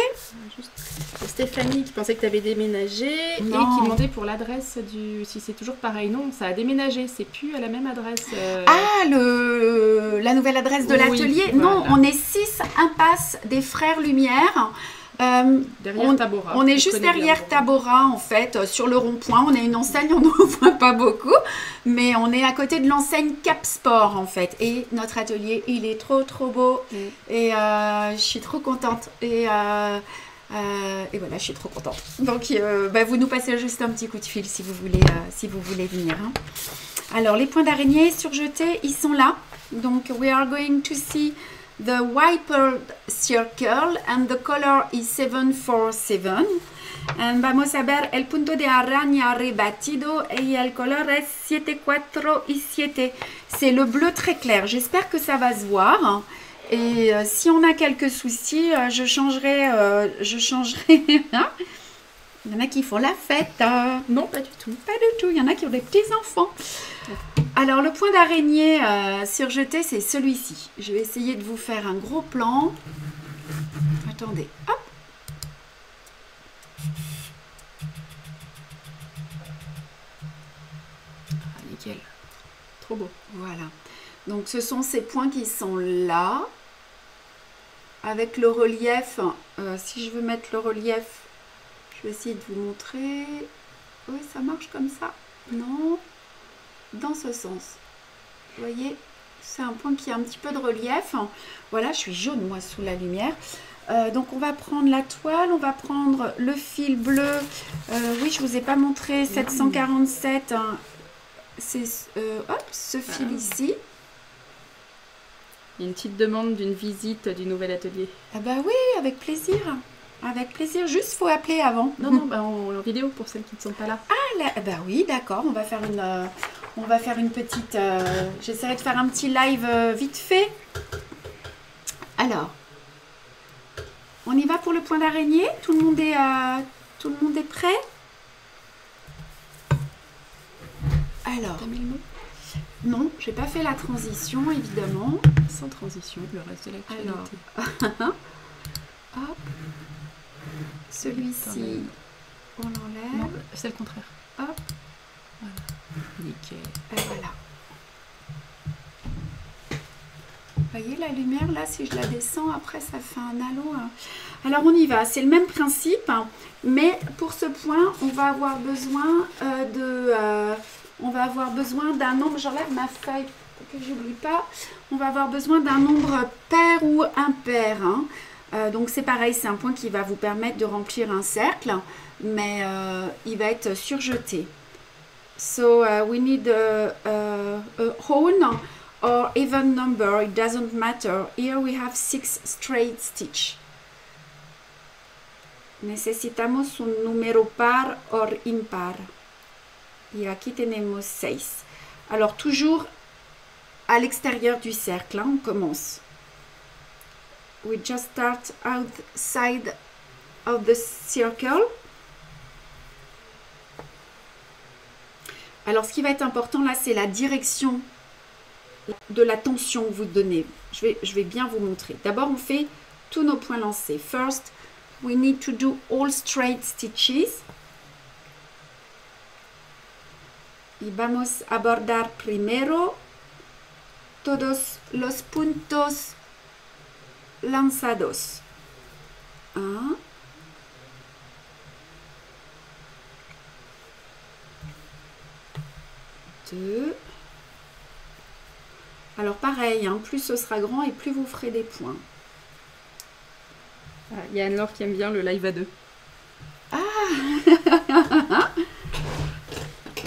Stéphanie qui pensait que tu avais déménagé et qui demandait pour l'adresse si c'est toujours pareil. Non, ça a déménagé, c'est plus à la même adresse. Ah, la nouvelle adresse de l'atelier. Voilà. Non, on est 6 impasse des Frères Lumière. Derrière Tabora. On est juste derrière Tabora, en fait, sur le rond-point. On est une enseigne, on n'en voit pas beaucoup, mais on est à côté de l'enseigne Cap Sport, en fait. Et notre atelier, il est trop beau. Et je suis trop contente. Et voilà, je suis trop contente. Donc, vous nous passez juste un petit coup de fil si vous voulez venir. Alors, les points d'araignée surjetés, ils sont là. Donc, we are going to see the wiper circle and the color is 747. And vamos a ver el punto de araña rebatido y el color es 747. C'est le bleu très clair. J'espère que ça va se voir. Et si on a quelques soucis, je changerai Il y en a qui font la fête. Non, pas du tout. Pas du tout. Il y en a qui ont des petits-enfants. Alors, le point d'araignée surjeté, c'est celui-ci. Je vais essayer de vous faire un gros plan. Attendez. Hop. Ah, nickel. Trop beau. Voilà. Donc, ce sont ces points qui sont là. Avec le relief. Si je veux mettre le relief, je vais essayer de vous montrer. Oui, ça marche comme ça. Non. Dans ce sens. Vous voyez, c'est un point qui a un petit peu de relief. Voilà, je suis jaune, moi, sous la lumière. Donc, on va prendre la toile. On va prendre le fil bleu. Oui, je ne vous ai pas montré. 747. Hein. C'est ce fil ici. Il y a une petite demande d'une visite du nouvel atelier. Ah bah oui, avec plaisir. Avec plaisir. Juste, faut appeler avant. Non, non, bah en vidéo pour celles qui ne sont pas là. Ah, là, bah oui, d'accord. On va faire une petite... J'essaierai de faire un petit live vite fait. Alors, on y va pour le point d'araignée. Tout le monde est prêt? Alors... T'as mis le mot? Non, j'ai pas fait la transition, évidemment. Sans transition, le reste de l'actualité. Alors, hop, celui-ci, on l'enlève. Non, c'est le contraire. Hop, voilà. Nickel. et voilà. Vous voyez la lumière là, si je la descends, après ça fait un halo. Hein. Alors on y va, c'est le même principe, hein, mais pour ce point, on va avoir besoin d'un nombre, j'enlève ma feuille pour que j'oublie pas, on va avoir besoin d'un nombre pair ou impair. Hein. Donc c'est pareil, c'est un point qui va vous permettre de remplir un cercle, mais il va être surjeté. So we need a whole or even number, it doesn't matter. Here we have 6 straight stitch. Necesitamos un número par or impar. Et aquí tenemos 6. Alors, toujours à l'extérieur du cercle, hein, on commence. We just start outside of the circle. Alors, ce qui va être important là, c'est la direction de la tension que vous donnez. Je vais bien vous montrer. D'abord, on fait tous nos points lancés. First, we need to do all straight stitches. Y vamos a bordar primero todos los puntos lanzados. 1, 2. Alors pareil, hein, plus ce sera grand et plus vous ferez des points. Il y a Anne-Laure qui aime bien le live à 2.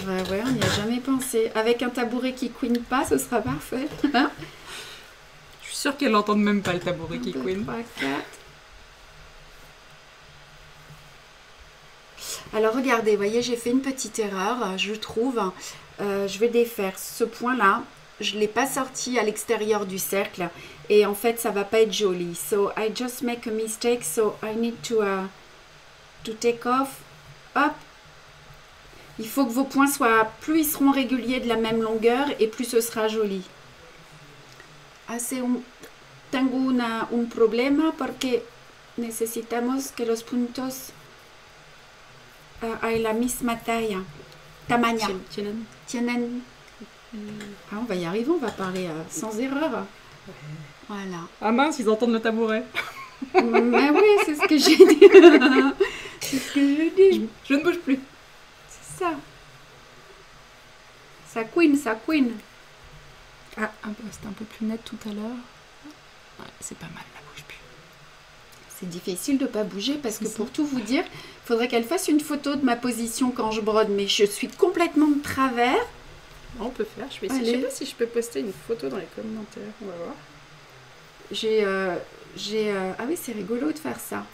Ah ouais, on n'y a jamais pensé. Avec un tabouret qui couine pas, ce sera parfait. Je suis sûre qu'elle n'entende même pas le tabouret qui couine. 3, 4. Alors regardez, vous voyez, j'ai fait une petite erreur, je trouve. Je vais défaire ce point-là. Je ne l'ai pas sorti à l'extérieur du cercle. Et en fait, ça ne va pas être joli. So, I just make a mistake. So, I need to take off. Hop. Il faut que vos points soient... Plus ils seront réguliers de la même longueur et plus ce sera joli. Tengo un problema porque necesitamos que los puntos hay la misma talla. Tamaña. Tienen. Ah, on va y arriver, on va parler sans erreur. Voilà. Ah mince, ils entendent le tabouret. Mais oui, c'est ce que j'ai dit. C'est ce que je dis. Je ne bouge plus. C'est ça. Ça couine, ça couine. Ah, c'était un peu plus net tout à l'heure. Ouais, c'est pas mal, la bouge plus. C'est difficile de ne pas bouger parce que pour tout vous dire, il faudrait qu'elle fasse une photo de ma position quand je brode, mais je suis complètement de travers. On peut faire, je sais pas si je peux poster une photo dans les commentaires, on va voir. Ah oui, c'est rigolo de faire ça.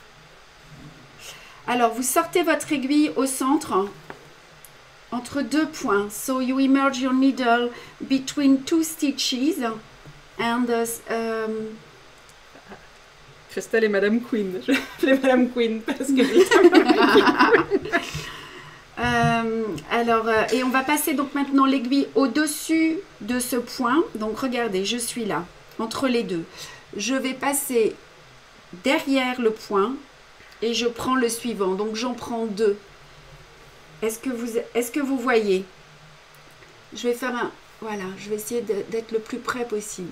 Alors, vous sortez votre aiguille au centre, entre deux points. So, you immerse your needle between two stitches and Christelle et Madame Queen. Je l'appelais Madame Queen parce que alors, et on va passer donc maintenant l'aiguille au-dessus de ce point. Donc regardez, je suis là, entre les deux. Je vais passer derrière le point et je prends le suivant. Donc j'en prends deux. Est-ce que vous voyez? Je vais faire un... Voilà, je vais essayer d'être le plus près possible.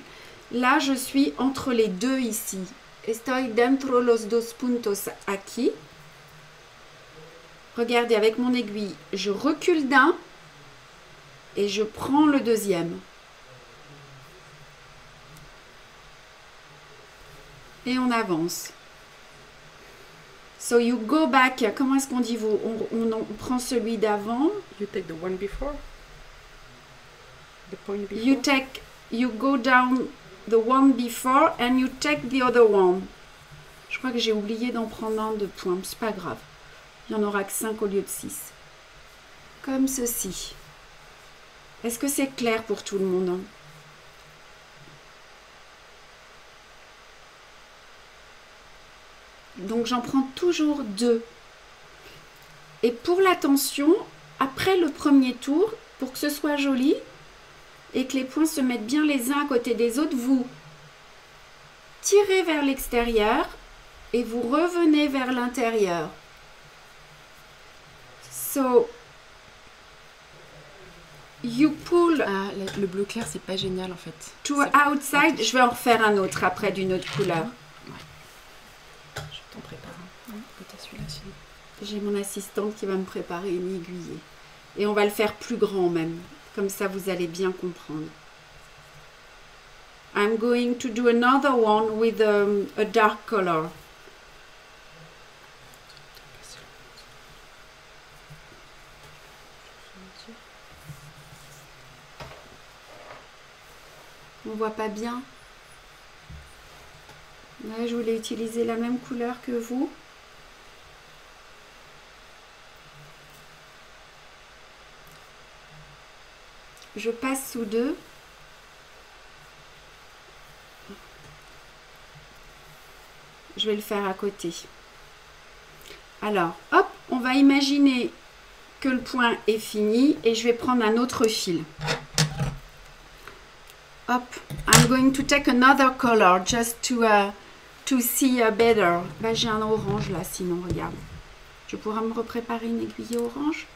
Là, je suis entre les deux ici. Estoy dentro los dos puntos aquí. Regardez, avec mon aiguille, je recule d'un et je prends le deuxième. Et on avance. So you go back. Comment est-ce qu'on dit vous? On prend celui d'avant. You take the one before. The point before. You go down the one before and you take the other one. Je crois que j'ai oublié d'en prendre un de point. C'est pas grave. Il n'y en aura que 5 au lieu de 6. Comme ceci. Est-ce que c'est clair pour tout le monde? Donc j'en prends toujours 2. Et pour la tension, après le premier tour, pour que ce soit joli et que les points se mettent bien les uns à côté des autres, vous tirez vers l'extérieur et vous revenez vers l'intérieur. So, you pull... Ah, le bleu clair, c'est pas génial en fait. To outside, je vais en refaire un autre après d'une autre couleur. Je t'en prépare un. Peut-être celui-là sinon. J'ai mon assistante qui va me préparer une aiguille. Et on va le faire plus grand même. Comme ça, vous allez bien comprendre. I'm going to do another one with a dark color. On voit pas bien. Là, je voulais utiliser la même couleur que vous. Je passe sous 2. Je vais le faire à côté. Alors, hop, on va imaginer que le point est fini et je vais prendre un autre fil. Hop, I'm going to take another color just to see better. Ben, j'ai un orange là, sinon, regarde. Je pourrais me repréparer une aiguille orange.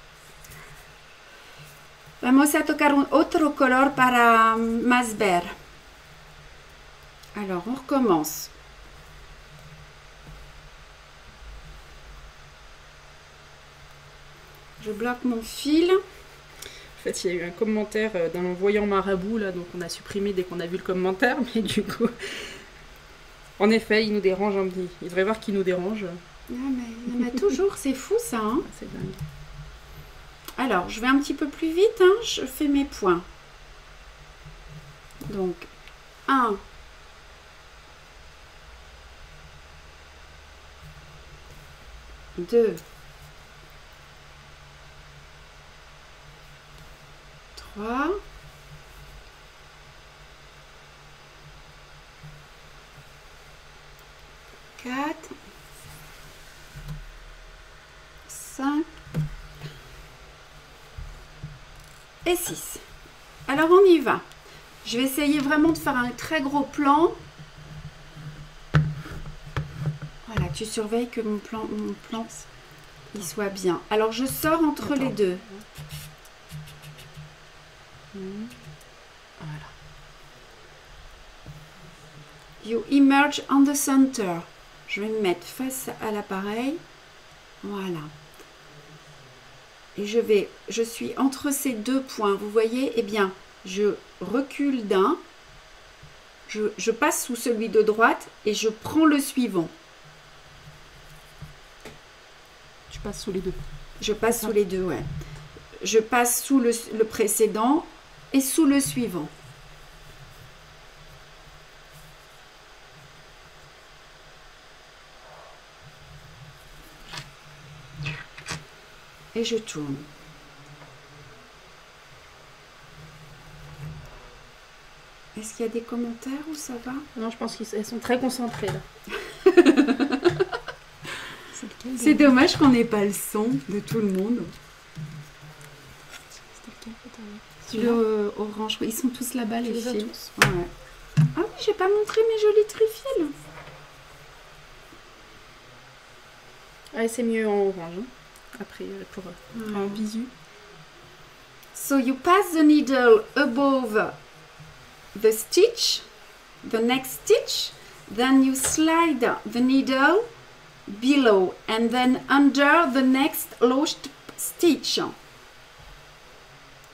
Vamos a tocar un otro color para más ver. Alors, on recommence. Je bloque mon fil. En fait, il y a eu un commentaire d'un voyant marabout, là, donc on a supprimé dès qu'on a vu le commentaire, mais du coup, en effet, il nous dérange un petit. Il devrait voir qu'il nous dérange. Ah, mais il y en a toujours, c'est fou ça. Hein, c'est dingue. Alors, je vais un petit peu plus vite, hein, je fais mes points. Donc, 1, 2, 3, 4, 5 et 6. Alors on y va. Je vais essayer vraiment de faire un très gros plan. Voilà, tu surveilles que mon plan il soit bien. Alors je sors entre les deux. Voilà. You emerge on the center. Je vais me mettre face à l'appareil. Voilà. Et je suis entre ces deux points. Vous voyez, eh bien, je recule d'un. Je passe sous celui de droite et je prends le suivant. Tu passes sous les deux. Je passe sous les deux, ouais. Je passe sous le précédent et sous le suivant. Et je tourne. Est-ce qu'il y a des commentaires ou ça va? Non, je pense qu'elles sont très concentrées là. C'est dommage qu'on n'ait pas le son de tout le monde. Le orange, ils sont tous là-bas les fils. Ouais. Ah oui, j'ai pas montré mes jolis trifils. Ouais, c'est mieux en orange. Hein. Après, pour en visu. So you pass the needle above the stitch, the next stitch, then you slide the needle below and then under the next low stitch.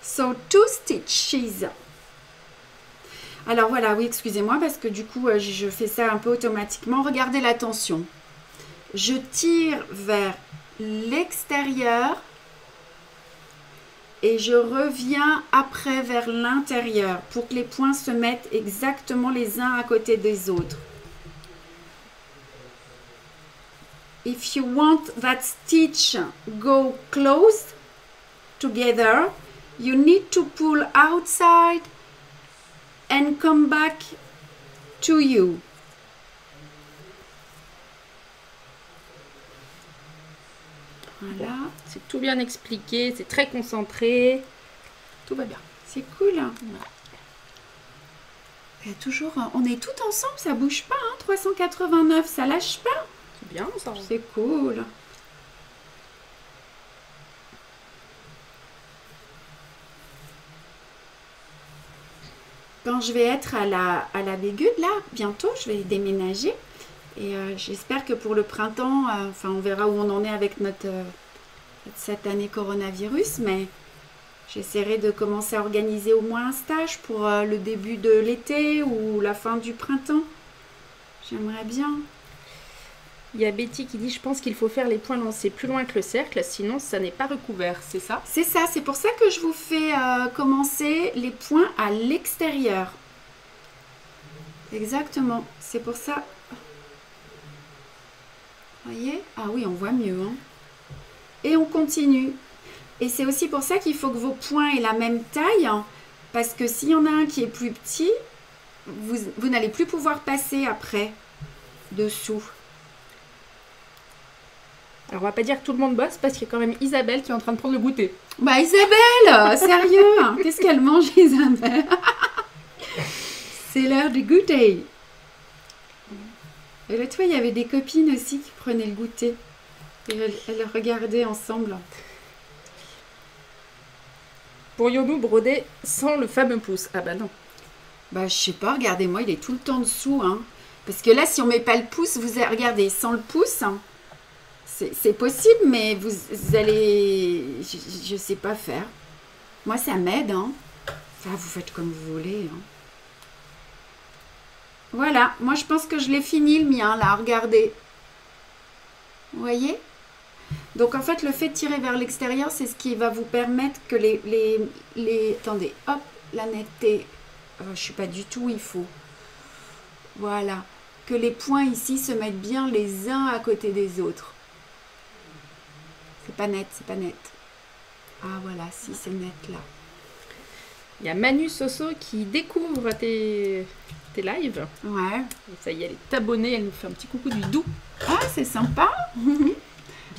So 2 stitches. Alors voilà, oui, excusez-moi parce que du coup, je fais ça un peu automatiquement. Regardez la tension. Je tire vers l'extérieur et je reviens après vers l'intérieur pour que les points se mettent exactement les uns à côté des autres. If you want that stitch go close together, you need to pull outside and come back to you. Voilà. C'est tout bien expliqué, c'est très concentré. Tout va bien. C'est cool. Il y a toujours, on est tout ensemble, ça bouge pas, hein, 389, ça lâche pas. C'est bien ça. C'est cool. Quand je vais être à la Bégude, là, bientôt, je vais déménager. Et j'espère que pour le printemps, enfin, on verra où on en est avec cette année coronavirus, mais j'essaierai de commencer à organiser au moins un stage pour le début de l'été ou la fin du printemps. J'aimerais bien. Il y a Betty qui dit, je pense qu'il faut faire les points lancés plus loin que le cercle, sinon ça n'est pas recouvert, c'est ça? C'est ça, c'est pour ça que je vous fais commencer les points à l'extérieur. Exactement, c'est pour ça. Voyez? Ah oui, on voit mieux. Hein. Et on continue. Et c'est aussi pour ça qu'il faut que vos points aient la même taille, hein, parce que s'il y en a un qui est plus petit, vous n'allez plus pouvoir passer après, dessous. Alors on va pas dire que tout le monde bosse parce qu'il y a quand même Isabelle qui est en train de prendre le goûter. Bah Isabelle, sérieux, hein, qu'est-ce qu'elle mange Isabelle? C'est l'heure du goûter. Et l'autre fois, il y avait des copines aussi qui prenaient le goûter. Et elles regardaient ensemble. Pourrions-nous broder sans le fameux pouce? Ah bah non. Bah je sais pas, regardez-moi, il est tout le temps dessous. Hein. Parce que là, si on met pas le pouce, regardez, sans le pouce... Hein, c'est possible, mais vous allez... Je sais pas faire. Moi, ça m'aide. Hein. Enfin, vous faites comme vous voulez. Hein. Voilà. Moi, je pense que je l'ai fini, le mien, là. Regardez. Vous voyez? Donc, en fait, le fait de tirer vers l'extérieur, c'est ce qui va vous permettre que les... Attendez. Hop, la netteté. Je suis pas du tout où il faut. Voilà. Que les points ici se mettent bien les uns à côté des autres. C'est pas net, c'est pas net. Ah voilà, si c'est net là. Il y a Manu Soso qui découvre tes lives. Ouais. Et ça y est, elle est abonnée, elle nous fait un petit coucou du doux. Ah, c'est sympa. Bien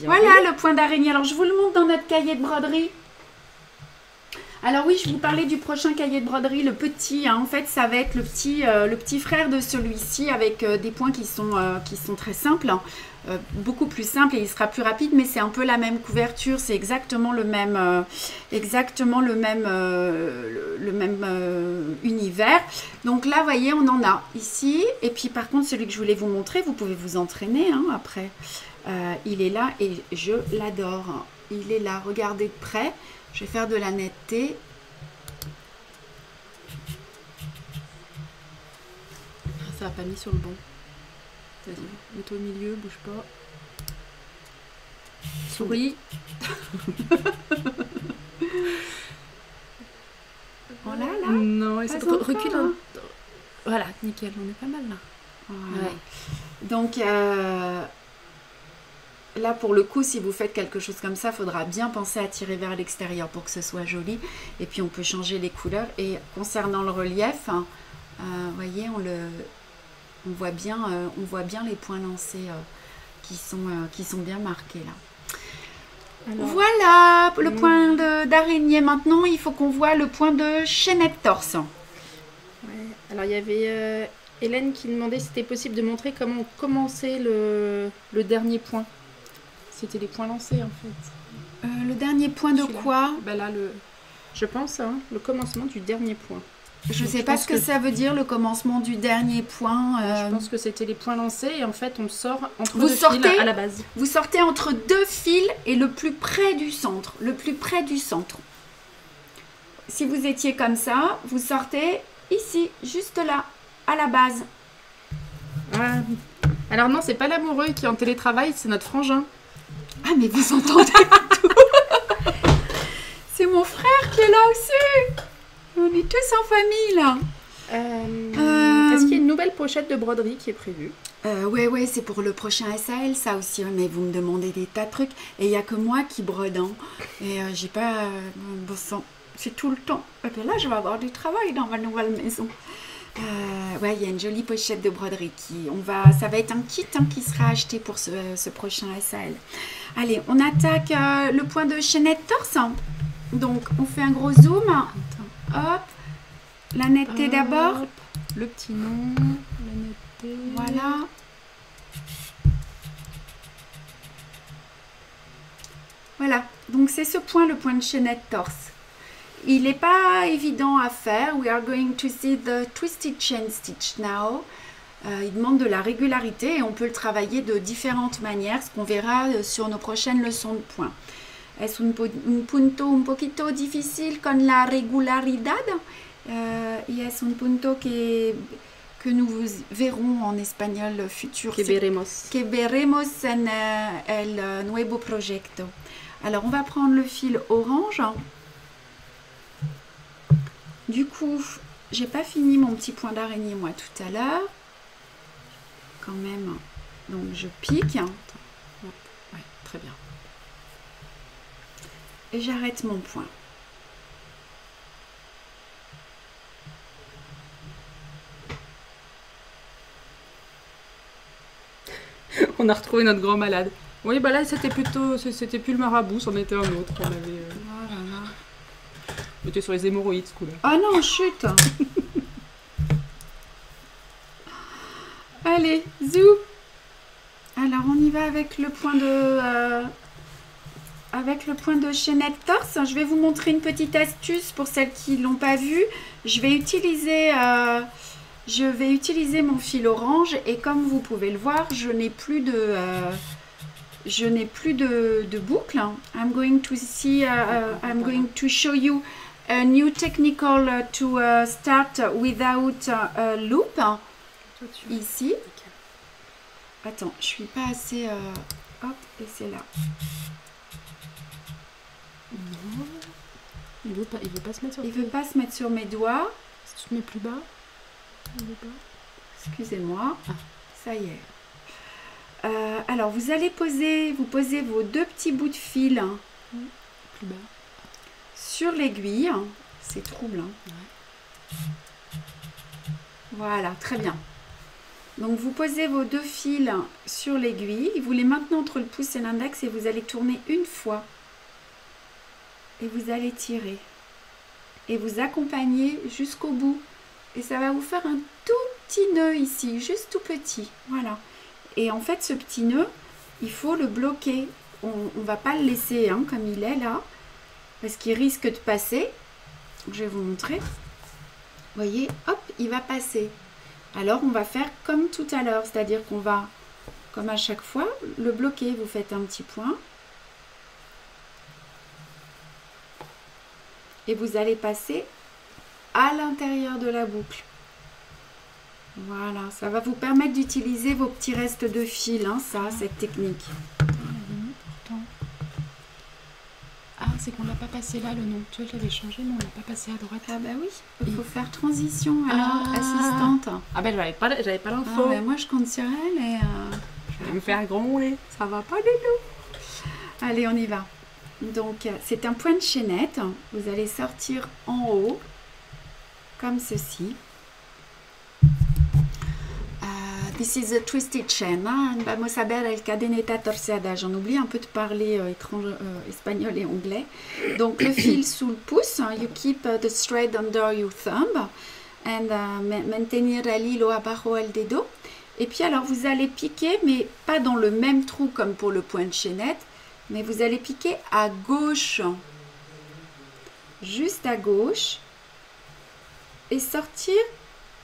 voilà le point d'araignée. Alors je vous le montre dans notre cahier de broderie. Alors oui, je vous parlais du prochain cahier de broderie, le petit. Hein, en fait, ça va être le petit frère de celui-ci avec des points qui sont très simples. Hein. Beaucoup plus simple et il sera plus rapide, mais c'est un peu la même couverture, c'est exactement le même univers. Donc là, vous voyez, on en a ici. Et puis par contre, celui que je voulais vous montrer, vous pouvez vous entraîner hein, après. Il est là et je l'adore. Il est là, regardez de près. Je vais faire de la netteté. Ça n'a pas mis sur le bon. Vas-y, mets-toi au milieu, bouge pas. Souris. Voilà, là. Non, essaie de reculer. Hein. Voilà, nickel, on est pas mal là. Voilà. Ouais. Donc, là, pour le coup, si vous faites quelque chose comme ça, il faudra bien penser à tirer vers l'extérieur pour que ce soit joli. Et puis, on peut changer les couleurs. Et concernant le relief, vous voyez, on voit bien les points lancés qui sont bien marqués là. Alors, Voilà le point d'araignée. Maintenant, il faut qu'on voit le point de chaînette torse. ouais. Alors, il y avait Hélène qui demandait si c'était possible de montrer comment on commençait le dernier point. C'était les points lancés en fait. Le dernier point de Celui-là. quoi? Ben là, je pense, hein, le commencement du dernier point. Je Donc, sais pas pense ce que ça veut dire, le commencement du dernier point. Je pense que c'était les points lancés et en fait on sort entre Vous deux fils sortez à la base. Vous sortez entre deux fils et le plus près du centre. Le plus près du centre. Si vous étiez comme ça, vous sortez ici, juste là, à la base. Ah. Alors non, c'est pas l'amoureux qui est en télétravail, c'est notre frangin. Ah, mais vous entendez tout. C'est mon frère qui est là aussi. On est tous en famille là. Est-ce qu'il y a une nouvelle pochette de broderie qui est prévue? Ouais, c'est pour le prochain SAL, ça aussi. Mais vous me demandez des tas de trucs. Et il n'y a que moi qui brode. Hein. Et j'ai pas... bon sang, c'est tout le temps. Et puis là, je vais avoir du travail dans ma nouvelle maison. Ouais, il y a une jolie pochette de broderie. Ça va être un kit qui sera acheté pour ce prochain SAL. Allez, on attaque le point de chaînette torse. Donc, on fait un gros zoom. Hop. La netteté d'abord. Le petit nom, la netteté. Voilà. Voilà. Donc, c'est ce point, le point de chaînette torse. Il n'est pas évident à faire. We are going to see the twisted chain stitch now. Il demande de la régularité et on peut le travailler de différentes manières, ce qu'on verra sur nos prochaines leçons de points. Es un punto un poquito difícil con la regularidad y es un punto que nous verrons en espagnol futur. Que veremos. Que veremos en el nuevo proyecto. Alors, on va prendre le fil orange. Du coup, j'ai pas fini mon petit point d'araignée moi tout à l'heure. Quand même. Donc, je pique. Ouais, très bien. Et j'arrête mon point. On a retrouvé notre grand malade. Oui, bah là c'était plus le marabout, c'en était un autre. On avait. Oh là là. On était sur les hémorroïdes ce coup-là. Oh non, chute. Allez, zou. Alors on y va avec le point de chaînette torse. Je vais vous montrer une petite astuce pour celles qui ne l'ont pas vu. Je vais utiliser mon fil orange et comme vous pouvez le voir, je n'ai plus de boucle. I'm going to show you a new technical to start without a loop. Ici. Attends, je suis pas assez... hop, et c'est là. Non. Il veut pas se mettre sur. Il veut pas se mettre sur mes doigts. Si tu te mets plus bas. Il veut pas. Excusez-moi. Ah, ça y est. Alors, vous posez vos deux petits bouts de fil Plus bas. sur l'aiguille. C'est trouble. Hein. Ouais. Voilà, très bien. Donc, vous posez vos deux fils sur l'aiguille. Vous les maintenez entre le pouce et l'index et vous allez tourner une fois. Et vous allez tirer. Et vous accompagner jusqu'au bout. Et ça va vous faire un tout petit nœud ici, juste tout petit. Voilà. Et en fait, ce petit nœud, il faut le bloquer. On ne va pas le laisser comme il est là. Parce qu'il risque de passer. Je vais vous montrer. Vous voyez, hop, il va passer. Alors, on va faire comme tout à l'heure. C'est-à-dire qu'on va, comme à chaque fois, le bloquer. Vous faites un petit point. Et vous allez passer à l'intérieur de la boucle. Voilà, ça va vous permettre d'utiliser vos petits restes de fil, cette technique. Ah, c'est qu'on l'a pas passé là le nom. Tu vois, je l'avais changé, mais on l'a pas passé à droite. Ah bah oui, il faut faire transition alors, assistante. Ah ben j'avais pas l'info. Moi je compte sur elle et... Je vais me faire gronder. Ça va pas du tout. Allez, on y va. Donc, c'est un point de chaînette. Vous allez sortir en haut, comme ceci. This is a twisted chain. Hein? Vamos a ver el cadeneta torcida. J'en oublie un peu de parler espagnol et anglais. Donc le fil sous le pouce. You keep the thread under your thumb. And mantenir el hilo abajo el dedo. Et puis alors vous allez piquer, mais pas dans le même trou comme pour le point de chaînette, mais vous allez piquer à gauche. Juste à gauche. Et sortir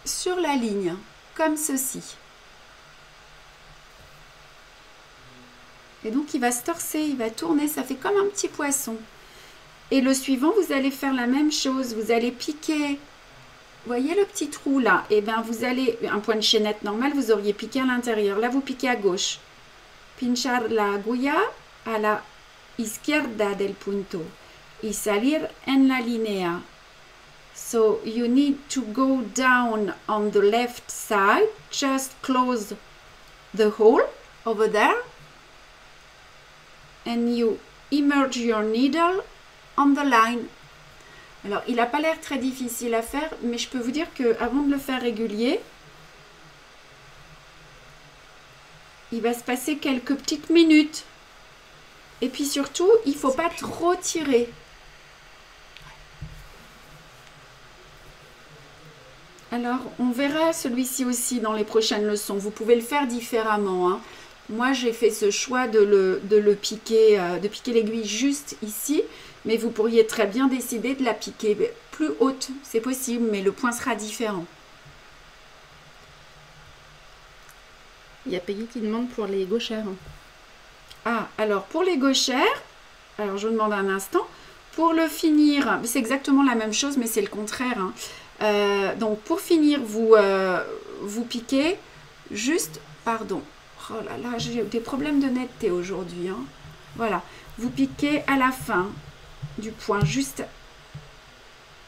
sur la ligne, comme ceci. Et donc il va se torser, il va tourner, ça fait comme un petit poisson. Et le suivant, vous allez faire la même chose, vous allez piquer, vous voyez le petit trou là, et bien vous allez, un point de chaînette normal, vous auriez piqué à l'intérieur, là vous piquez à gauche. Pinchar la agulla a la izquierda del punto y salir en la línea. So you need to go down on the left side, just close the hole over there and you immerse your needle on the line. Alors il n'a pas l'air très difficile à faire, mais je peux vous dire qu'avant de le faire régulier, il va se passer quelques petites minutes. Et puis surtout, il ne faut pas trop tirer. Alors, on verra celui-ci aussi dans les prochaines leçons. Vous pouvez le faire différemment. Hein. Moi, j'ai fait ce choix de le piquer, de piquer l'aiguille juste ici. Mais vous pourriez très bien décider de la piquer plus haute. C'est possible, mais le point sera différent. Il y a Peggy qui demande pour les gauchères. Ah, alors pour les gauchères, alors je vous demande un instant. Pour le finir, c'est exactement la même chose, mais c'est le contraire. Hein. Donc pour finir, vous piquez juste, pardon, oh là là, j'ai des problèmes de netteté aujourd'hui. Hein. Voilà, vous piquez à la fin du point, juste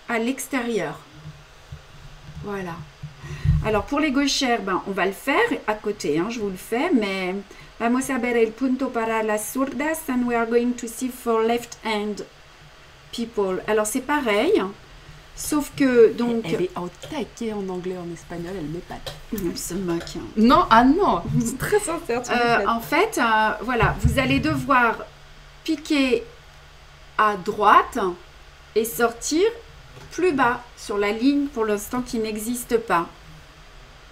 à l'extérieur. Voilà. Alors pour les gauchères, ben, on va le faire à côté, hein, je vous le fais, mais vamos a ver el punto para las zurdas and we are going to see for left hand people. Alors c'est pareil. Sauf que, donc... Elle est au taquet en anglais, en espagnol, elle m'épate. Elle se moque. Non, ah non, c'est très sincère. En fait, voilà, vous allez devoir piquer à droite et sortir plus bas sur la ligne pour l'instant qui n'existe pas.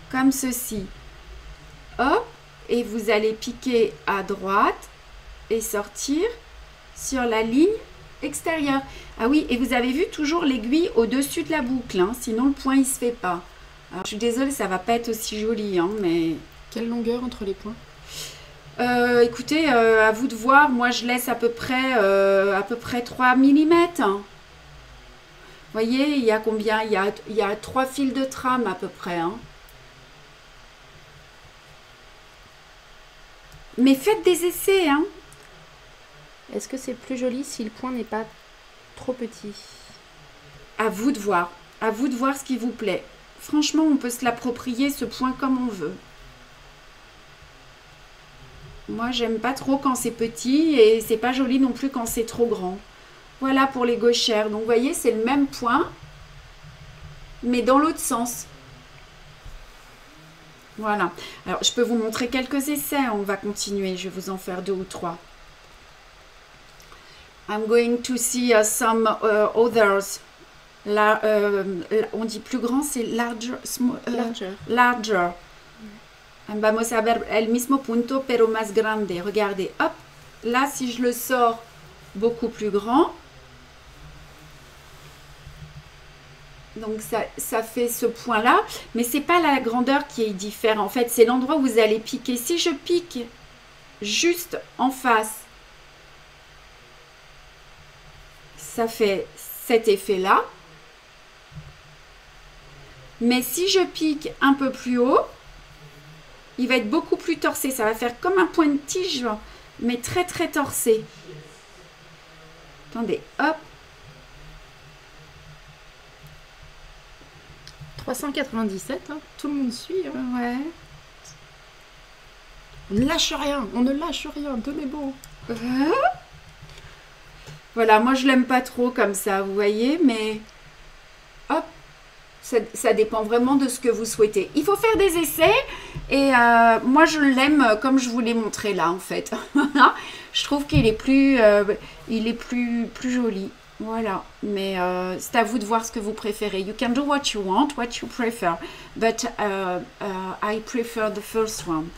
Comme ceci. Hop, et vous allez piquer à droite et sortir sur la ligne extérieure. Ah oui, et vous avez vu toujours l'aiguille au-dessus de la boucle, hein, sinon le point il se fait pas. Alors, je suis désolée, ça va pas être aussi joli, hein, mais... Quelle longueur entre les points? Écoutez, à vous de voir, moi je laisse à peu près 3 mm. Vous voyez, il y a combien? Il y a 3 fils de trame à peu près. Hein. Mais faites des essais, hein. Est-ce que c'est plus joli si le point n'est pas trop petit? À vous de voir. À vous de voir ce qui vous plaît. Franchement, on peut se l'approprier ce point comme on veut. Moi, j'aime pas trop quand c'est petit et c'est pas joli non plus quand c'est trop grand. Voilà pour les gauchères. Donc, vous voyez, c'est le même point, mais dans l'autre sens. Voilà. Alors, je peux vous montrer quelques essais. On va continuer. Je vais vous en faire 2 ou 3. I'm going to see some others. On dit plus grand, c'est larger. Larger. Vamos a ver el mismo punto, pero más grande. Regardez, hop. Là, si je le sors beaucoup plus grand, donc ça fait ce point-là. Mais c'est pas la grandeur qui est différente. En fait, c'est l'endroit où vous allez piquer. Si je pique juste en face, ça fait cet effet-là. Mais si je pique un peu plus haut, il va être beaucoup plus torsé. Ça va faire comme un point de tige, mais très très torsé. Attendez, hop. 397, hein, tout le monde suit. Hein. Ouais. On ne lâche rien, on ne lâche rien, tenez bon. Voilà, moi je l'aime pas trop comme ça, vous voyez, mais hop, Ça dépend vraiment de ce que vous souhaitez. Il faut faire des essais et moi je l'aime comme je vous l'ai montré là en fait. Je trouve qu'il est plus joli. Voilà, mais c'est à vous de voir ce que vous préférez. You can do what you want, what you prefer, but I prefer the first one.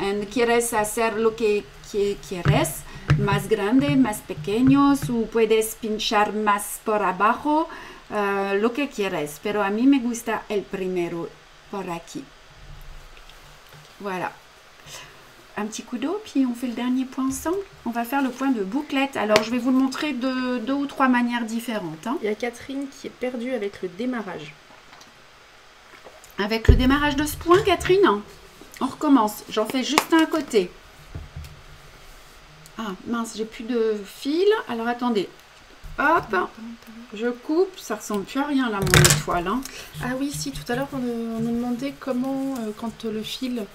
And quieres hacer lo que quieres, más grande, más pequeño, o puedes pinchar más por abajo, lo que quieres. Pero a mí me gusta el primero, por aquí. Voilà. Un petit coup d'eau, puis on fait le dernier point ensemble. On va faire le point de bouclette. Alors, je vais vous le montrer de 2 ou 3 manières différentes. Hein. Il y a Catherine qui est perdue avec le démarrage. Avec le démarrage de ce point, Catherine, on recommence. J'en fais juste un à côté. Ah, mince, j'ai plus de fil. Alors, attendez. Hop, je coupe. Ça ressemble plus à rien, là, mon étoile. Hein. Ah oui, si, tout à l'heure, on nous demandait comment, quand le fil...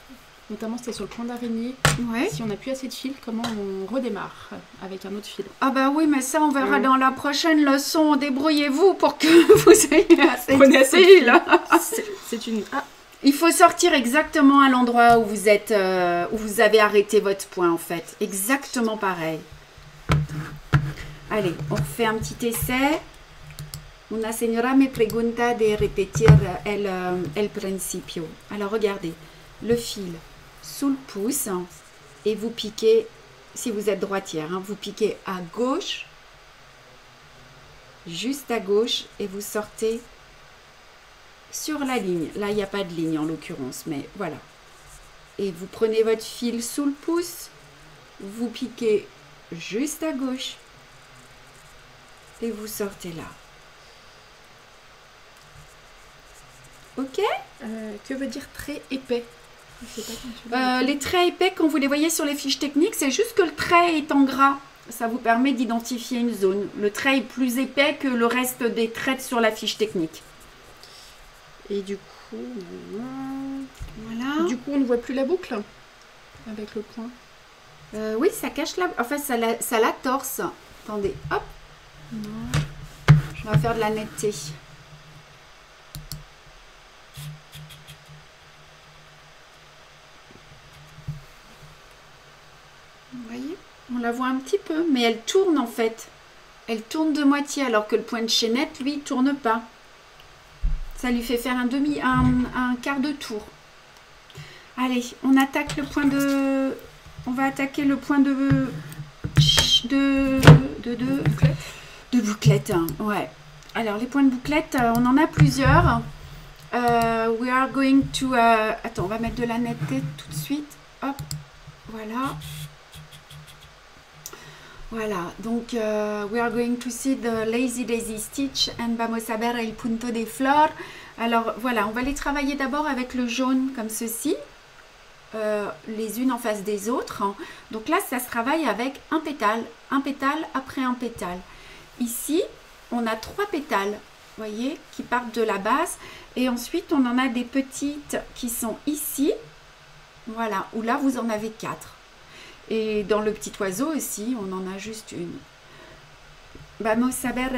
Notamment, c'était sur le point d'araignée. Ouais. Si on n'a plus assez de fil, comment on redémarre avec un autre fil? Ah bah oui, mais ça, on verra dans la prochaine leçon. Débrouillez-vous pour que vous ayez assez de fil. C'est une... Ah. Il faut sortir exactement à l'endroit où vous êtes, où vous avez arrêté votre point, en fait. Exactement pareil. Allez, on fait un petit essai. Una señora me pregunta de repetir el principio. Alors, regardez. Le fil sous le pouce et vous piquez, si vous êtes droitière, hein, vous piquez à gauche, juste à gauche et vous sortez sur la ligne. Là, il n'y a pas de ligne en l'occurrence, mais voilà. Et vous prenez votre fil sous le pouce, vous piquez juste à gauche et vous sortez là. Ok? Que veut dire très épais? Les traits épais, quand vous les voyez sur les fiches techniques, c'est juste que le trait est en gras. Ça vous permet d'identifier une zone. Le trait est plus épais que le reste des traits sur la fiche technique. Et du coup, voilà. Du coup, on ne voit plus la boucle avec le point. Oui, ça cache la... Enfin, ça la torse. Attendez, hop. Non. On va faire de la netteté. Vous voyez, on la voit un petit peu, mais elle tourne en fait. Elle tourne de moitié, alors que le point de chaînette, lui, tourne pas. Ça lui fait faire un quart de tour. Allez, on attaque le point de... On va attaquer le point de bouclette. Hein. Ouais. Alors, les points de bouclette, on en a plusieurs. We are going to... Attends, on va mettre de la netteté tout de suite. Hop, voilà. Voilà, donc we are going to see the lazy daisy stitch and vamos a ver el punto de flor. Alors voilà, on va les travailler d'abord avec le jaune comme ceci, les unes en face des autres. Hein. Donc là, ça se travaille avec un pétale après un pétale. Ici, on a 3 pétales, vous voyez, qui partent de la base. Et ensuite, on en a des petites qui sont ici, voilà, où là, vous en avez 4. Et dans le petit oiseau aussi, on en a juste une. Vamos a ver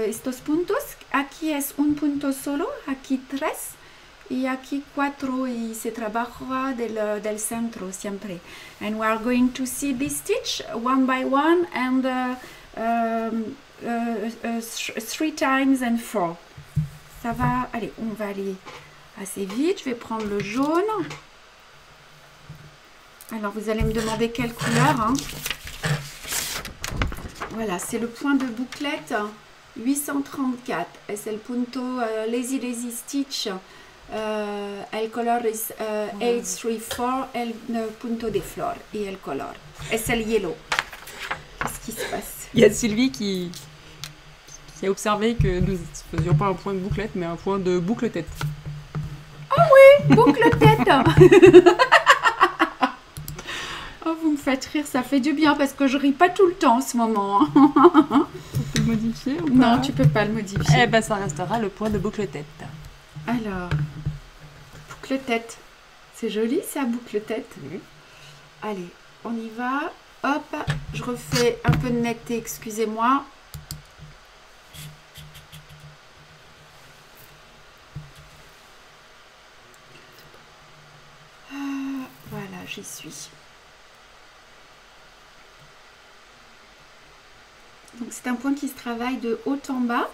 estos puntos. Aquí es un punto solo, aquí 3 y aquí 4 y se trabaja del centro siempre. And we are going to see this stitch one by one and 3 times and 4. Ça va, allez, on va aller assez vite. Je vais prendre le jaune. Alors, vous allez me demander quelle couleur. Hein. Voilà, c'est le point de bouclette 834. Es el punto lazy daisy stitch. El color es 834. El punto de flor. Et el color. Es el yellow. Qu'est-ce qui se passe? Il y a Sylvie qui a observé que nous ne faisions pas un point de bouclette, mais un point de boucle-tête. Ah oui, boucle-tête. Oh, vous me faites rire, ça fait du bien parce que je ris pas tout le temps en ce moment. On peut le modifier ou pas? Non, tu peux pas le modifier. Eh ben, ça restera le point de boucle-tête. Alors, boucle-tête. C'est joli ça, boucle-tête. Mmh. Allez, on y va. Hop, je refais un peu de netteté, excusez-moi. j'y suis. Donc c'est un point qui se travaille de haut en bas.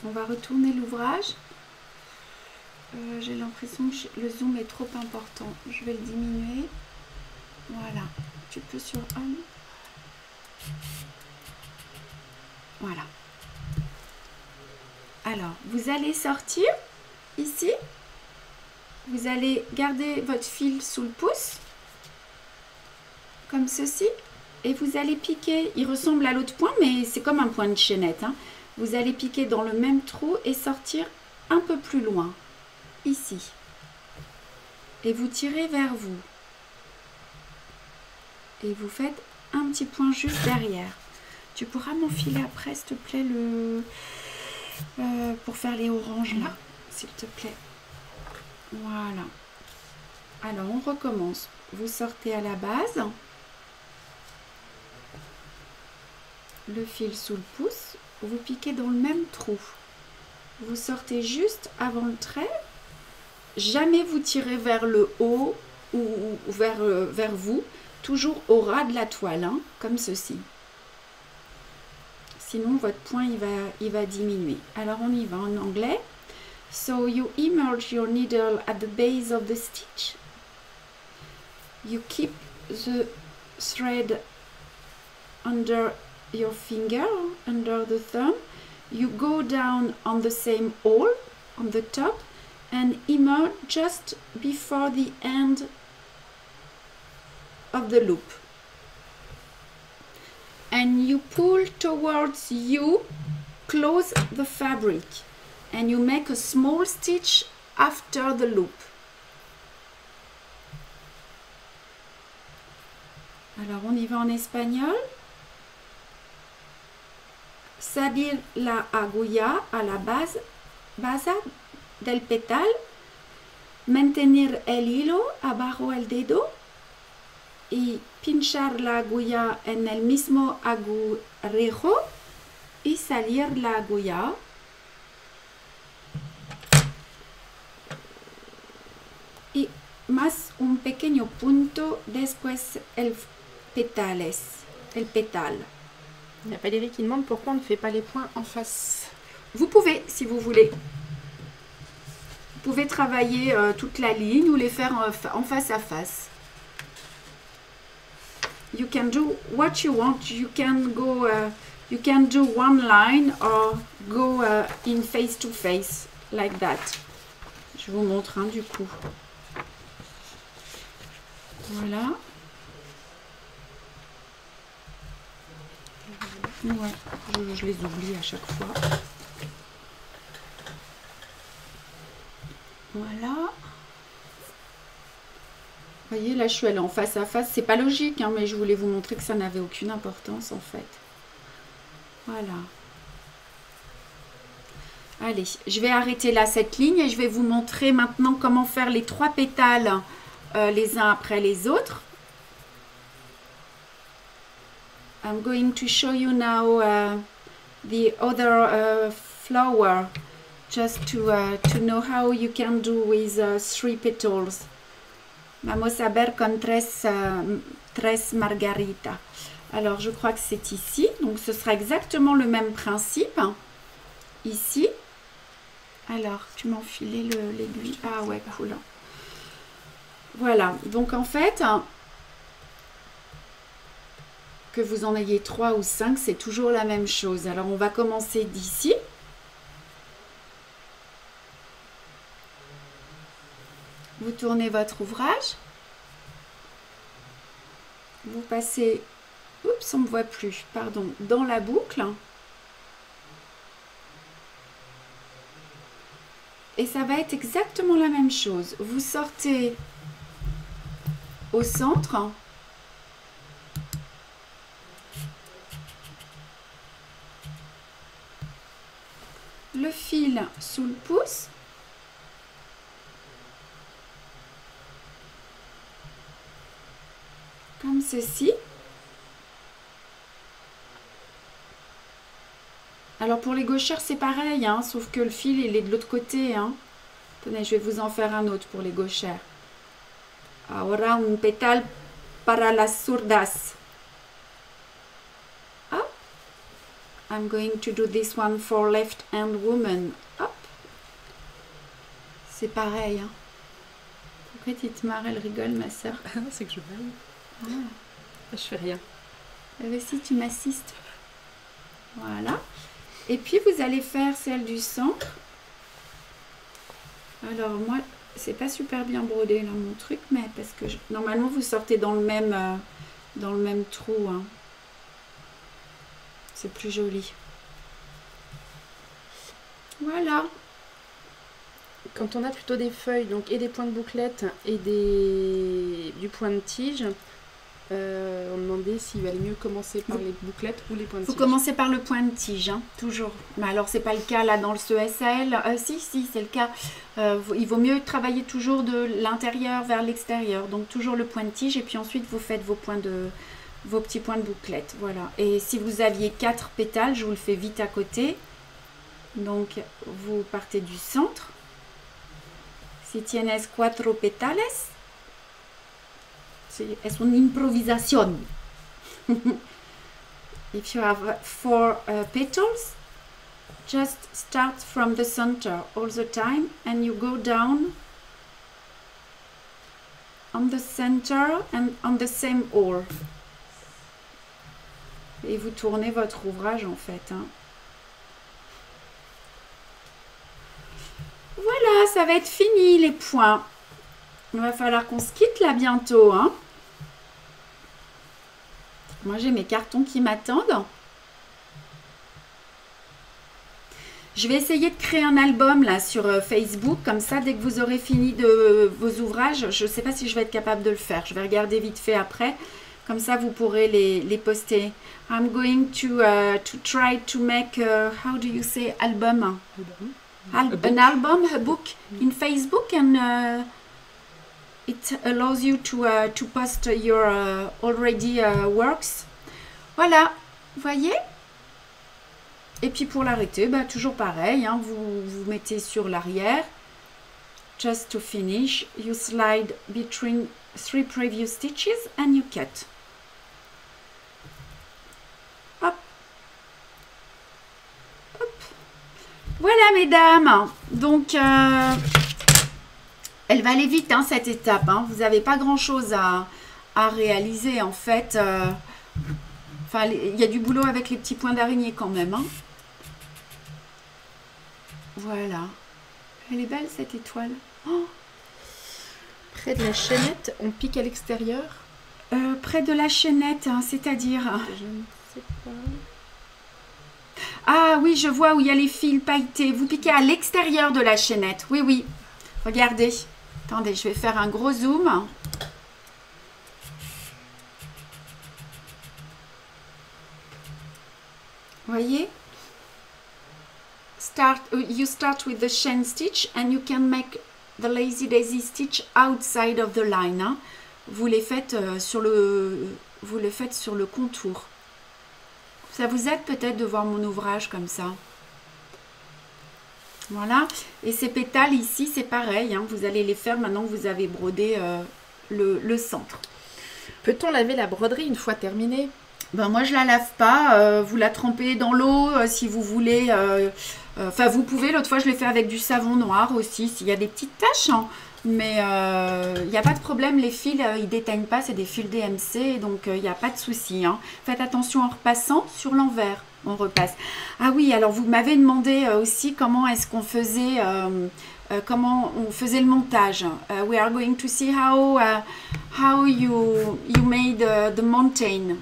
On va retourner l'ouvrage. J'ai l'impression que le zoom est trop important. Je vais le diminuer. Voilà. Tu peux sur un. Voilà. Alors, vous allez sortir ici. Vous allez garder votre fil sous le pouce. Comme ceci. Et vous allez piquer. Il ressemble à l'autre point, mais c'est comme un point de chaînette, hein. Vous allez piquer dans le même trou et sortir un peu plus loin. Ici. Et vous tirez vers vous. Et vous faites un petit point juste derrière. Tu pourras m'enfiler après, s'il te plaît, pour faire les oranges là, s'il te plaît. Voilà. Alors, on recommence. Vous sortez à la base. Le fil sous le pouce. Vous piquez dans le même trou. Vous sortez juste avant le trait. Jamais vous tirez vers le haut ou vers vous. Toujours au ras de la toile, hein, comme ceci. Sinon, votre point, il va diminuer. Alors, on y va en anglais. So, you immerse your needle at the base of the stitch. You keep the thread under your finger, under the thumb. You go down on the same hole, on the top, and immerse just before the end of the loop. And you pull towards you, close the fabric, and you make a small stitch after the loop. Alors on y va en espagnol. Salir la agulla a la base del petal, mantener el hilo abajo el dedo y pinchar la agulla en el mismo agujejo y salir la agulla. Y más un pequeño punto después el pétal. Il y a Valérie qui demande pourquoi on ne fait pas les points en face. Vous pouvez, si vous voulez. Vous pouvez travailler toute la ligne ou les faire en face à face. You can do what you want. You can go. You can do one line or go in face to face like that. Je vous montre hein, du coup. Voilà. Ouais, je les oublie à chaque fois. Voilà. Vous voyez, là, je suis allée en face à face. C'est pas logique, hein, mais je voulais vous montrer que ça n'avait aucune importance, en fait. Voilà. Allez, je vais arrêter là cette ligne et je vais vous montrer maintenant comment faire les 3 pétales les uns après les autres. I'm going to show you now the other flower, just to know how you can do with 3 petals. Vamos a ver con tres margarita. Alors, je crois que c'est ici. Donc, ce sera exactement le même principe. Ici. Alors, tu m'as enfilé l'aiguille. Ah ouais, cool. Voilà. Donc, en fait, que vous en ayez 3 ou 5, c'est toujours la même chose. Alors, on va commencer d'ici. Vous tournez votre ouvrage. Vous passez, oups, on ne me voit plus, pardon, dans la boucle. Et ça va être exactement la même chose. Vous sortez au centre. Le fil sous le pouce. Comme ceci. Alors pour les gauchères c'est pareil, hein, sauf que le fil il est de l'autre côté. Hein. Tenez, je vais vous en faire un autre pour les gauchères. Ahora un pétale para las zurdas. Hop. I'm going to do this one for left-hand woman. Hop. C'est pareil. Hein. Pourquoi tu te marres? Elle rigole, ma soeur. C'est que je baille. Ah. Je fais rien. Si tu m'assistes. Voilà. Et puis vous allez faire celle du centre. Alors moi, c'est pas super bien brodé là mon truc, mais parce que normalement vous sortez dans le même trou. Hein. C'est plus joli. Voilà. Quand on a plutôt des feuilles, donc et des points de bouclette et du point de tige, on demandait s'il valait mieux commencer par les bouclettes ou les points de tige. Vous commencez par le point de tige, hein, toujours. Mais alors, c'est pas le cas là dans ce ESL. Si, c'est le cas. Il vaut mieux travailler toujours de l'intérieur vers l'extérieur. Donc, toujours le point de tige. Et puis ensuite, vous faites vos petits points de bouclette. Voilà. Et si vous aviez 4 pétales, je vous le fais vite à côté. Donc, vous partez du centre. Si tienes 4 pétales, es una improvisación. If you have 4 petals, just start from the center all the time and you go down on the center and on the same hole. Et vous tournez votre ouvrage en fait. Hein. Voilà, ça va être fini les points. Il va falloir qu'on se quitte là bientôt. Hein. Moi, j'ai mes cartons qui m'attendent. Je vais essayer de créer un album là sur Facebook. Comme ça, dès que vous aurez fini de vos ouvrages, je ne sais pas si je vais être capable de le faire. Je vais regarder vite fait après. Comme ça, vous pourrez les poster. I'm going to try to make, how do you say, album? An album, a book in Facebook and... It allows you to post your already works. Voilà, vous voyez? Et puis pour l'arrêter, bah, toujours pareil, hein, vous mettez sur l'arrière. Just to finish, you slide between 3 previous stitches and you cut. Hop. Hop. Voilà mesdames, donc... Elle va aller vite, hein, cette étape. Hein. Vous n'avez pas grand-chose à réaliser, en fait. Enfin, il y a du boulot avec les petits points d'araignée quand même. Hein. Voilà. Elle est belle, cette étoile. Oh. Près de la chaînette, on pique à l'extérieur. Près de la chaînette, hein, c'est-à-dire... Je ne sais pas. Ah oui, je vois où il y a les fils pailletés. Vous piquez à l'extérieur de la chaînette. Oui, oui. Regardez. Attendez, je vais faire un gros zoom. Voyez? You start with the chain stitch and you can make the lazy daisy stitch outside of the line. Hein. Vous les faites sur le contour. Ça vous aide peut-être de voir mon ouvrage comme ça. Voilà, et ces pétales ici, c'est pareil, hein, vous allez les faire maintenant que vous avez brodé le centre. Peut-on laver la broderie une fois terminée? Ben, moi, je la lave pas, vous la trempez dans l'eau si vous voulez. Enfin, vous pouvez, l'autre fois, je l'ai fait avec du savon noir aussi, s'il y a des petites taches. Hein, mais il n'y a pas de problème, les fils, ils ne déteignent pas, c'est des fils DMC, donc il n'y a pas de souci. Hein. Faites attention en repassant sur l'envers. On repasse. Ah oui, alors vous m'avez demandé aussi comment est-ce qu'on faisait, le montage. We are going to see how you made the mountain.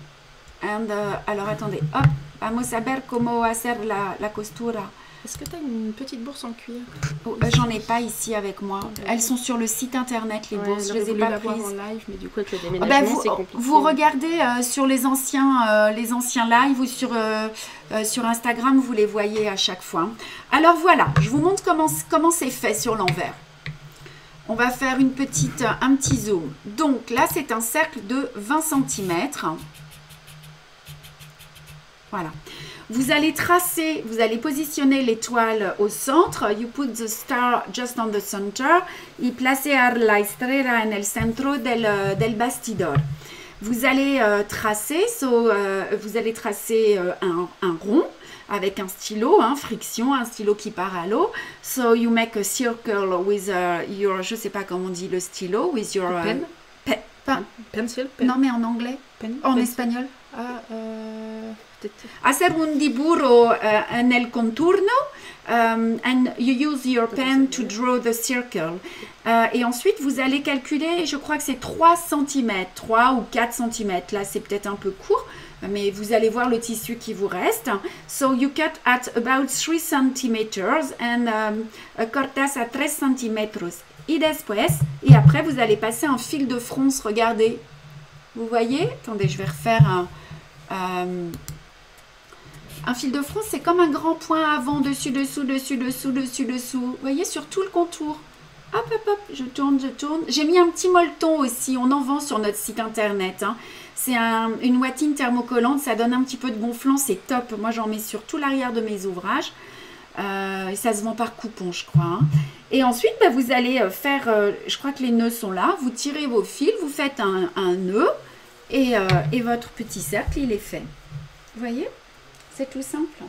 And alors attendez, hop, vamos a ver cómo hacer la costura. Est-ce que tu as une petite bourse en cuir? Oh, j'en ai pas ici avec moi. Elles sont sur le site internet, les bourses. Je les ai pas prises en live, mais du coup avec le déménagement, c'est compliqué. Vous regardez sur les anciens lives ou sur Instagram, vous les voyez à chaque fois. Alors voilà, je vous montre comment c'est fait sur l'envers. On va faire un petit zoom. Donc là, c'est un cercle de 20 cm. Voilà. Vous allez tracer, vous allez positionner l'étoile au centre. You put the star just on the center. Y placear la estrella en el centro del bastidor. Vous allez tracer, un rond avec un stylo, friction, un stylo qui part à l'eau. So you make a circle with your, je sais pas comment on dit le stylo, with your pen. Pencil. Pen. Non mais en anglais, en espagnol. Hacer un dibujo en el contorno and you use your pen to draw the circle. Et ensuite, vous allez calculer, je crois que c'est 3 cm, 3 ou 4 cm. Là, c'est peut-être un peu court, mais vous allez voir le tissu qui vous reste. So you cut at about 3 cm and cortas a 3 cm. Et après, vous allez passer un fil de fronce, regardez. Vous voyez? Attendez, je vais refaire un fil de fronce, c'est comme un grand point avant, dessus, dessous, dessus, dessous, dessus, dessous. Vous voyez, sur tout le contour. Hop, hop, hop, je tourne, je tourne. J'ai mis un petit molleton aussi, on en vend sur notre site internet. C'est une ouatine thermocollante, ça donne un petit peu de gonflant, c'est top. Moi, j'en mets sur tout l'arrière de mes ouvrages. Et ça se vend par coupon, je crois. Et ensuite, vous allez faire, je crois que les nœuds sont là, vous tirez vos fils, vous faites un nœud et votre petit cercle, il est fait. Vous voyez? C'est tout simple.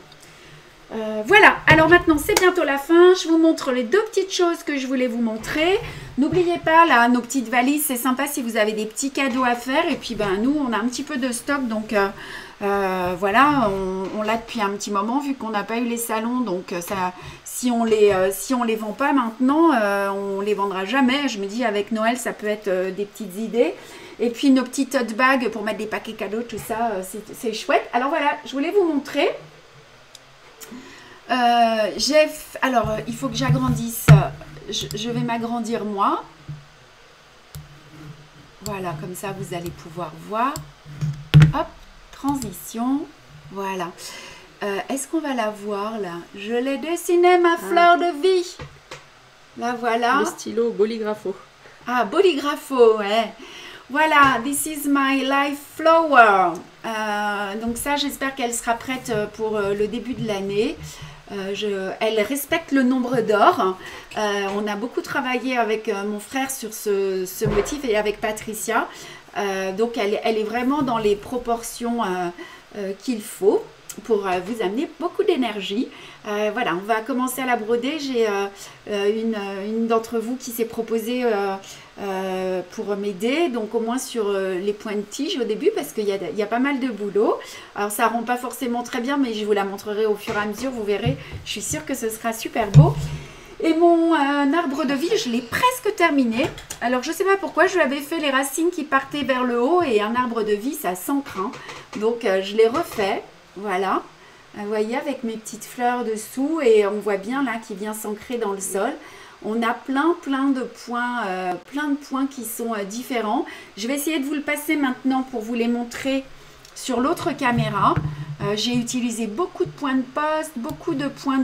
Voilà, alors maintenant c'est bientôt la fin. Je vous montre les 2 petites choses que je voulais vous montrer. N'oubliez pas, là, nos petites valises, c'est sympa si vous avez des petits cadeaux à faire. Et puis, nous, on a un petit peu de stock. Donc, voilà, on l'a depuis un petit moment vu qu'on n'a pas eu les salons. Donc, si on les vend pas maintenant, on les vendra jamais. Je me dis, avec Noël, ça peut être des petites idées. Et puis, nos petites tote bags pour mettre des paquets cadeaux, tout ça, c'est chouette. Alors, voilà, je voulais vous montrer. Alors, il faut que j'agrandisse. Je vais m'agrandir moi. Voilà, comme ça, vous allez pouvoir voir. Hop, transition. Voilà. Est-ce qu'on va la voir, là? Je l'ai dessiné, ma fleur de vie. Là, voilà. Le stylo Boligrapho. Ah, Boligrapho, ouais. Voilà, this is my life flower. Donc ça, j'espère qu'elle sera prête pour le début de l'année. Elle respecte le nombre d'or. On a beaucoup travaillé avec mon frère sur ce motif et avec Patricia. Donc elle est vraiment dans les proportions qu'il faut pour vous amener beaucoup d'énergie. Voilà, on va commencer à la broder. J'ai une d'entre vous qui s'est proposée pour m'aider, donc au moins sur les points de tige au début, parce qu'il y a pas mal de boulot. Alors ça rend pas forcément très bien, mais je vous la montrerai au fur et à mesure, vous verrez. Je suis sûre que ce sera super beau. Et mon arbre de vie, je l'ai presque terminé. Alors je sais pas pourquoi, je lui avais fait les racines qui partaient vers le haut, et un arbre de vie, ça s'ancre. Donc je l'ai refait, voilà. Vous voyez, avec mes petites fleurs dessous, et on voit bien là qu'il vient s'ancrer dans le sol. On a plein de points qui sont différents. Je vais essayer de vous le passer maintenant pour vous les montrer sur l'autre caméra. J'ai utilisé beaucoup de points de poste, beaucoup de points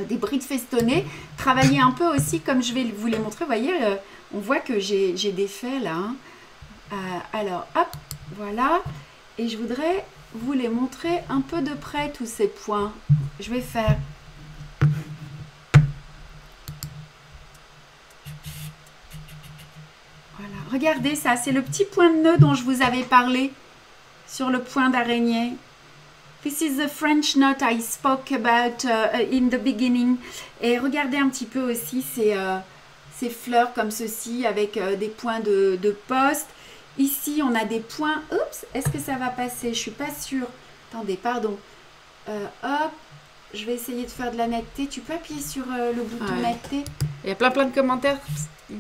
des brides festonnées. Travailler un peu aussi, comme je vais vous les montrer. Vous voyez, on voit que j'ai des faits là. Alors, hop, voilà. Et je voudrais vous les montrer un peu de près, tous ces points. Je vais faire... Voilà, regardez ça, c'est le petit point de nœud dont je vous avais parlé sur le point d'araignée. This is the French knot I spoke about in the beginning. Et regardez un petit peu aussi ces fleurs comme ceci avec des points de poste. Ici, on a des points. Oups, est-ce que ça va passer? Je suis pas sûre. Attendez, pardon. Hop, je vais essayer de faire de la netteté. Tu peux appuyer sur le bouton netteté? Il y a plein de commentaires.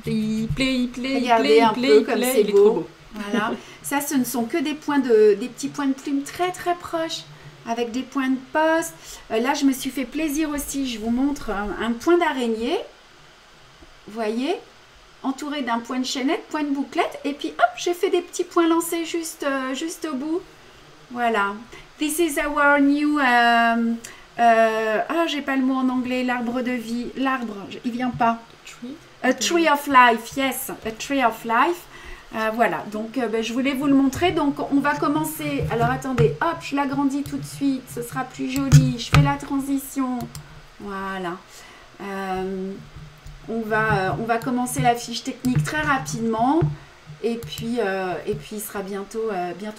Il plaît, regardez un peu comme c'est beau. Trop beau. Voilà. Ça, ce ne sont que des petits points de plume très proches avec des points de poste. Là, je me suis fait plaisir aussi. Je vous montre un point d'araignée. Vous voyez, entouré d'un point de chaînette, point de bouclette. Et puis, hop, j'ai fait des petits points lancés juste au bout. Voilà. This is our new... j'ai pas le mot en anglais. L'arbre de vie. L'arbre, il vient pas. Tree. A tree of life, yes. A tree of life. Voilà, donc je voulais vous le montrer. Donc on va commencer. Alors attendez, hop, je l'agrandis tout de suite. Ce sera plus joli. Je fais la transition. Voilà. On va commencer la fiche technique très rapidement. Et puis il sera bientôt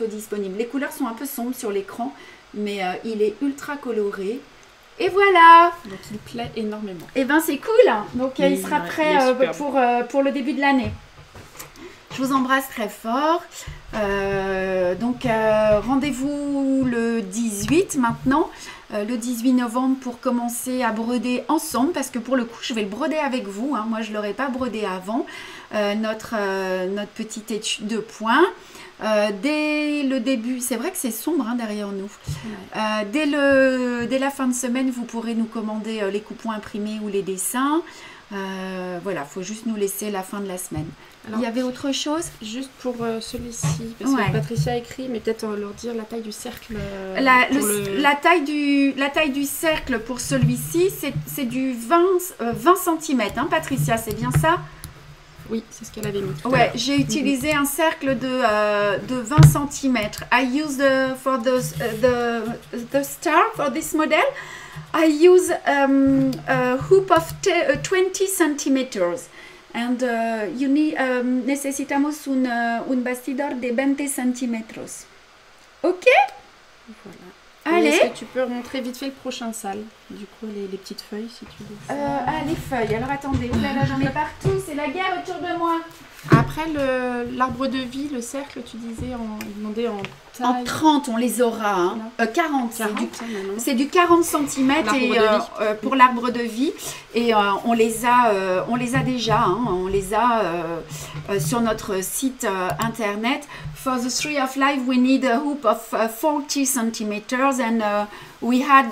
disponible. Les couleurs sont un peu sombres sur l'écran, mais il est ultra coloré. Et voilà. Donc il plaît énormément. Et ben c'est cool. Donc il sera prêt pour le début de l'année. Je vous embrasse très fort. Rendez-vous le 18 maintenant, le 18 novembre pour commencer à broder ensemble parce que pour le coup, je vais le broder avec vous. Hein. Moi, je ne l'aurais pas brodé avant. Notre petite étude de points. Dès le début, c'est vrai que c'est sombre hein, derrière nous. Ouais. Dès la fin de semaine, vous pourrez nous commander les coupe-points imprimés ou les dessins. Voilà, il faut juste nous laisser la fin de la semaine. Alors, il y avait autre chose? Juste pour celui-ci, parce que Patricia a écrit, mais peut-être leur dire la taille du cercle. La taille du cercle pour celui-ci, c'est du 20 cm, hein, Patricia, c'est bien ça? Oui, c'est ce qu'elle avait mis. Ouais, j'ai utilisé un cercle de 20 cm. I use for the star for this model. I use a hoop of 20 centimeters. And necesitamos un bastidor de 20 centímetros. Ok? Voilà. Allez. Est-ce que tu peux montrer vite fait le prochain salle? Du coup, les petites feuilles, si tu veux. Les feuilles. Alors, attendez. Là, j'en ai partout. C'est la guerre autour de moi. Après, l'arbre de vie, le cercle, tu disais, il demandait en taille. En 30, on les aura. Hein. 40. C'est du 40 cm pour l'arbre de vie. Et on les a déjà. Hein. On les a sur notre site internet. For the tree of life, we need a hoop of 40 centimeters. And we have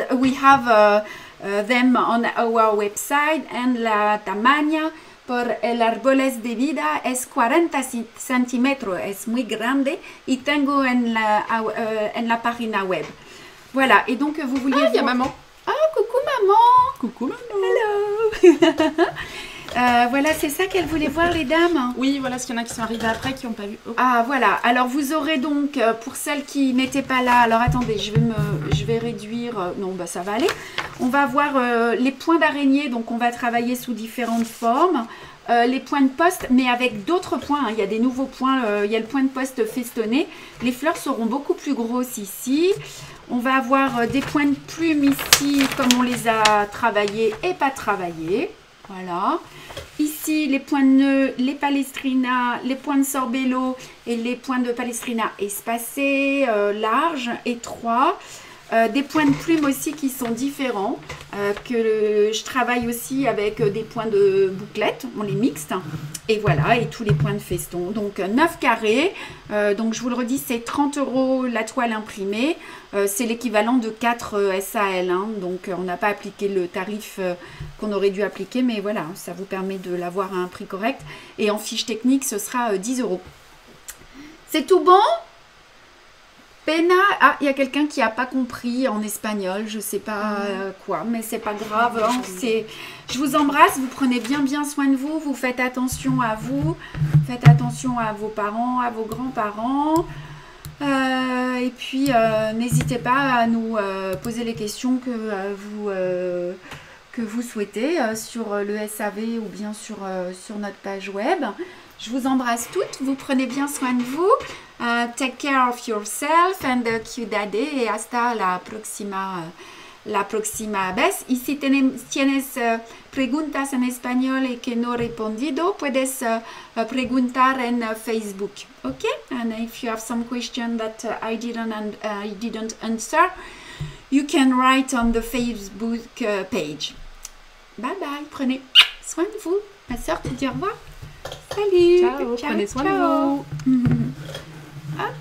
them on our website. And la tamaña por el árboles de vida es 40 centímetros, es muy grande y tengo en la página web. Voilà, et donc vous vouliez... Ah, il y a maman. Ah, coucou maman. Coucou maman. Hello. Voilà, c'est ça qu'elle voulait voir les dames. Oui, voilà, parce qu'il y en a qui sont arrivées après, qui n'ont pas vu. Oh. Ah, voilà. Alors, vous aurez donc, pour celles qui n'étaient pas là, alors attendez, je vais réduire. Non, bah ça va aller. On va voir les points d'araignée, donc on va travailler sous différentes formes. Les points de poste, mais avec d'autres points. Hein. Il y a des nouveaux points. Il y a le point de poste festonné. Les fleurs seront beaucoup plus grosses ici. On va avoir des points de plume ici, comme on les a travaillés et pas travaillés. Voilà. Ici, les points de nœud, les palestrinas, les points de sorbello et les points de palestrina espacés, larges, étroits. Des points de plume aussi qui sont différents, que je travaille aussi avec des points de bouclette, on les mixte. Et voilà, et tous les points de feston. Donc 9 carrés, donc je vous le redis, c'est 30 € la toile imprimée. C'est l'équivalent de 4 SAL, hein, donc on n'a pas appliqué le tarif qu'on aurait dû appliquer, mais voilà, ça vous permet de l'avoir à un prix correct. Et en fiche technique, ce sera 10 €. C'est tout bon? Pena, ah, il y a quelqu'un qui n'a pas compris en espagnol, je ne sais pas quoi, mais c'est pas grave. Hein, je vous embrasse, vous prenez bien soin de vous, vous faites attention à vous, faites attention à vos parents, à vos grands-parents. Et puis, n'hésitez pas à nous poser les questions que vous souhaitez sur le SAV ou bien sur notre page web. Je vous embrasse toutes, vous prenez bien soin de vous. Take care of yourself and cuídate et hasta la próxima vez. Y si tienes preguntas en español y que no he respondido, puedes preguntar en Facebook, okay? And if you have some question that I didn't answer, you can write on the Facebook page. Bye bye, prenez soin de vous. Ma soeur te dit au revoir. Salut. Ciao, prenez soin de vous. Hop.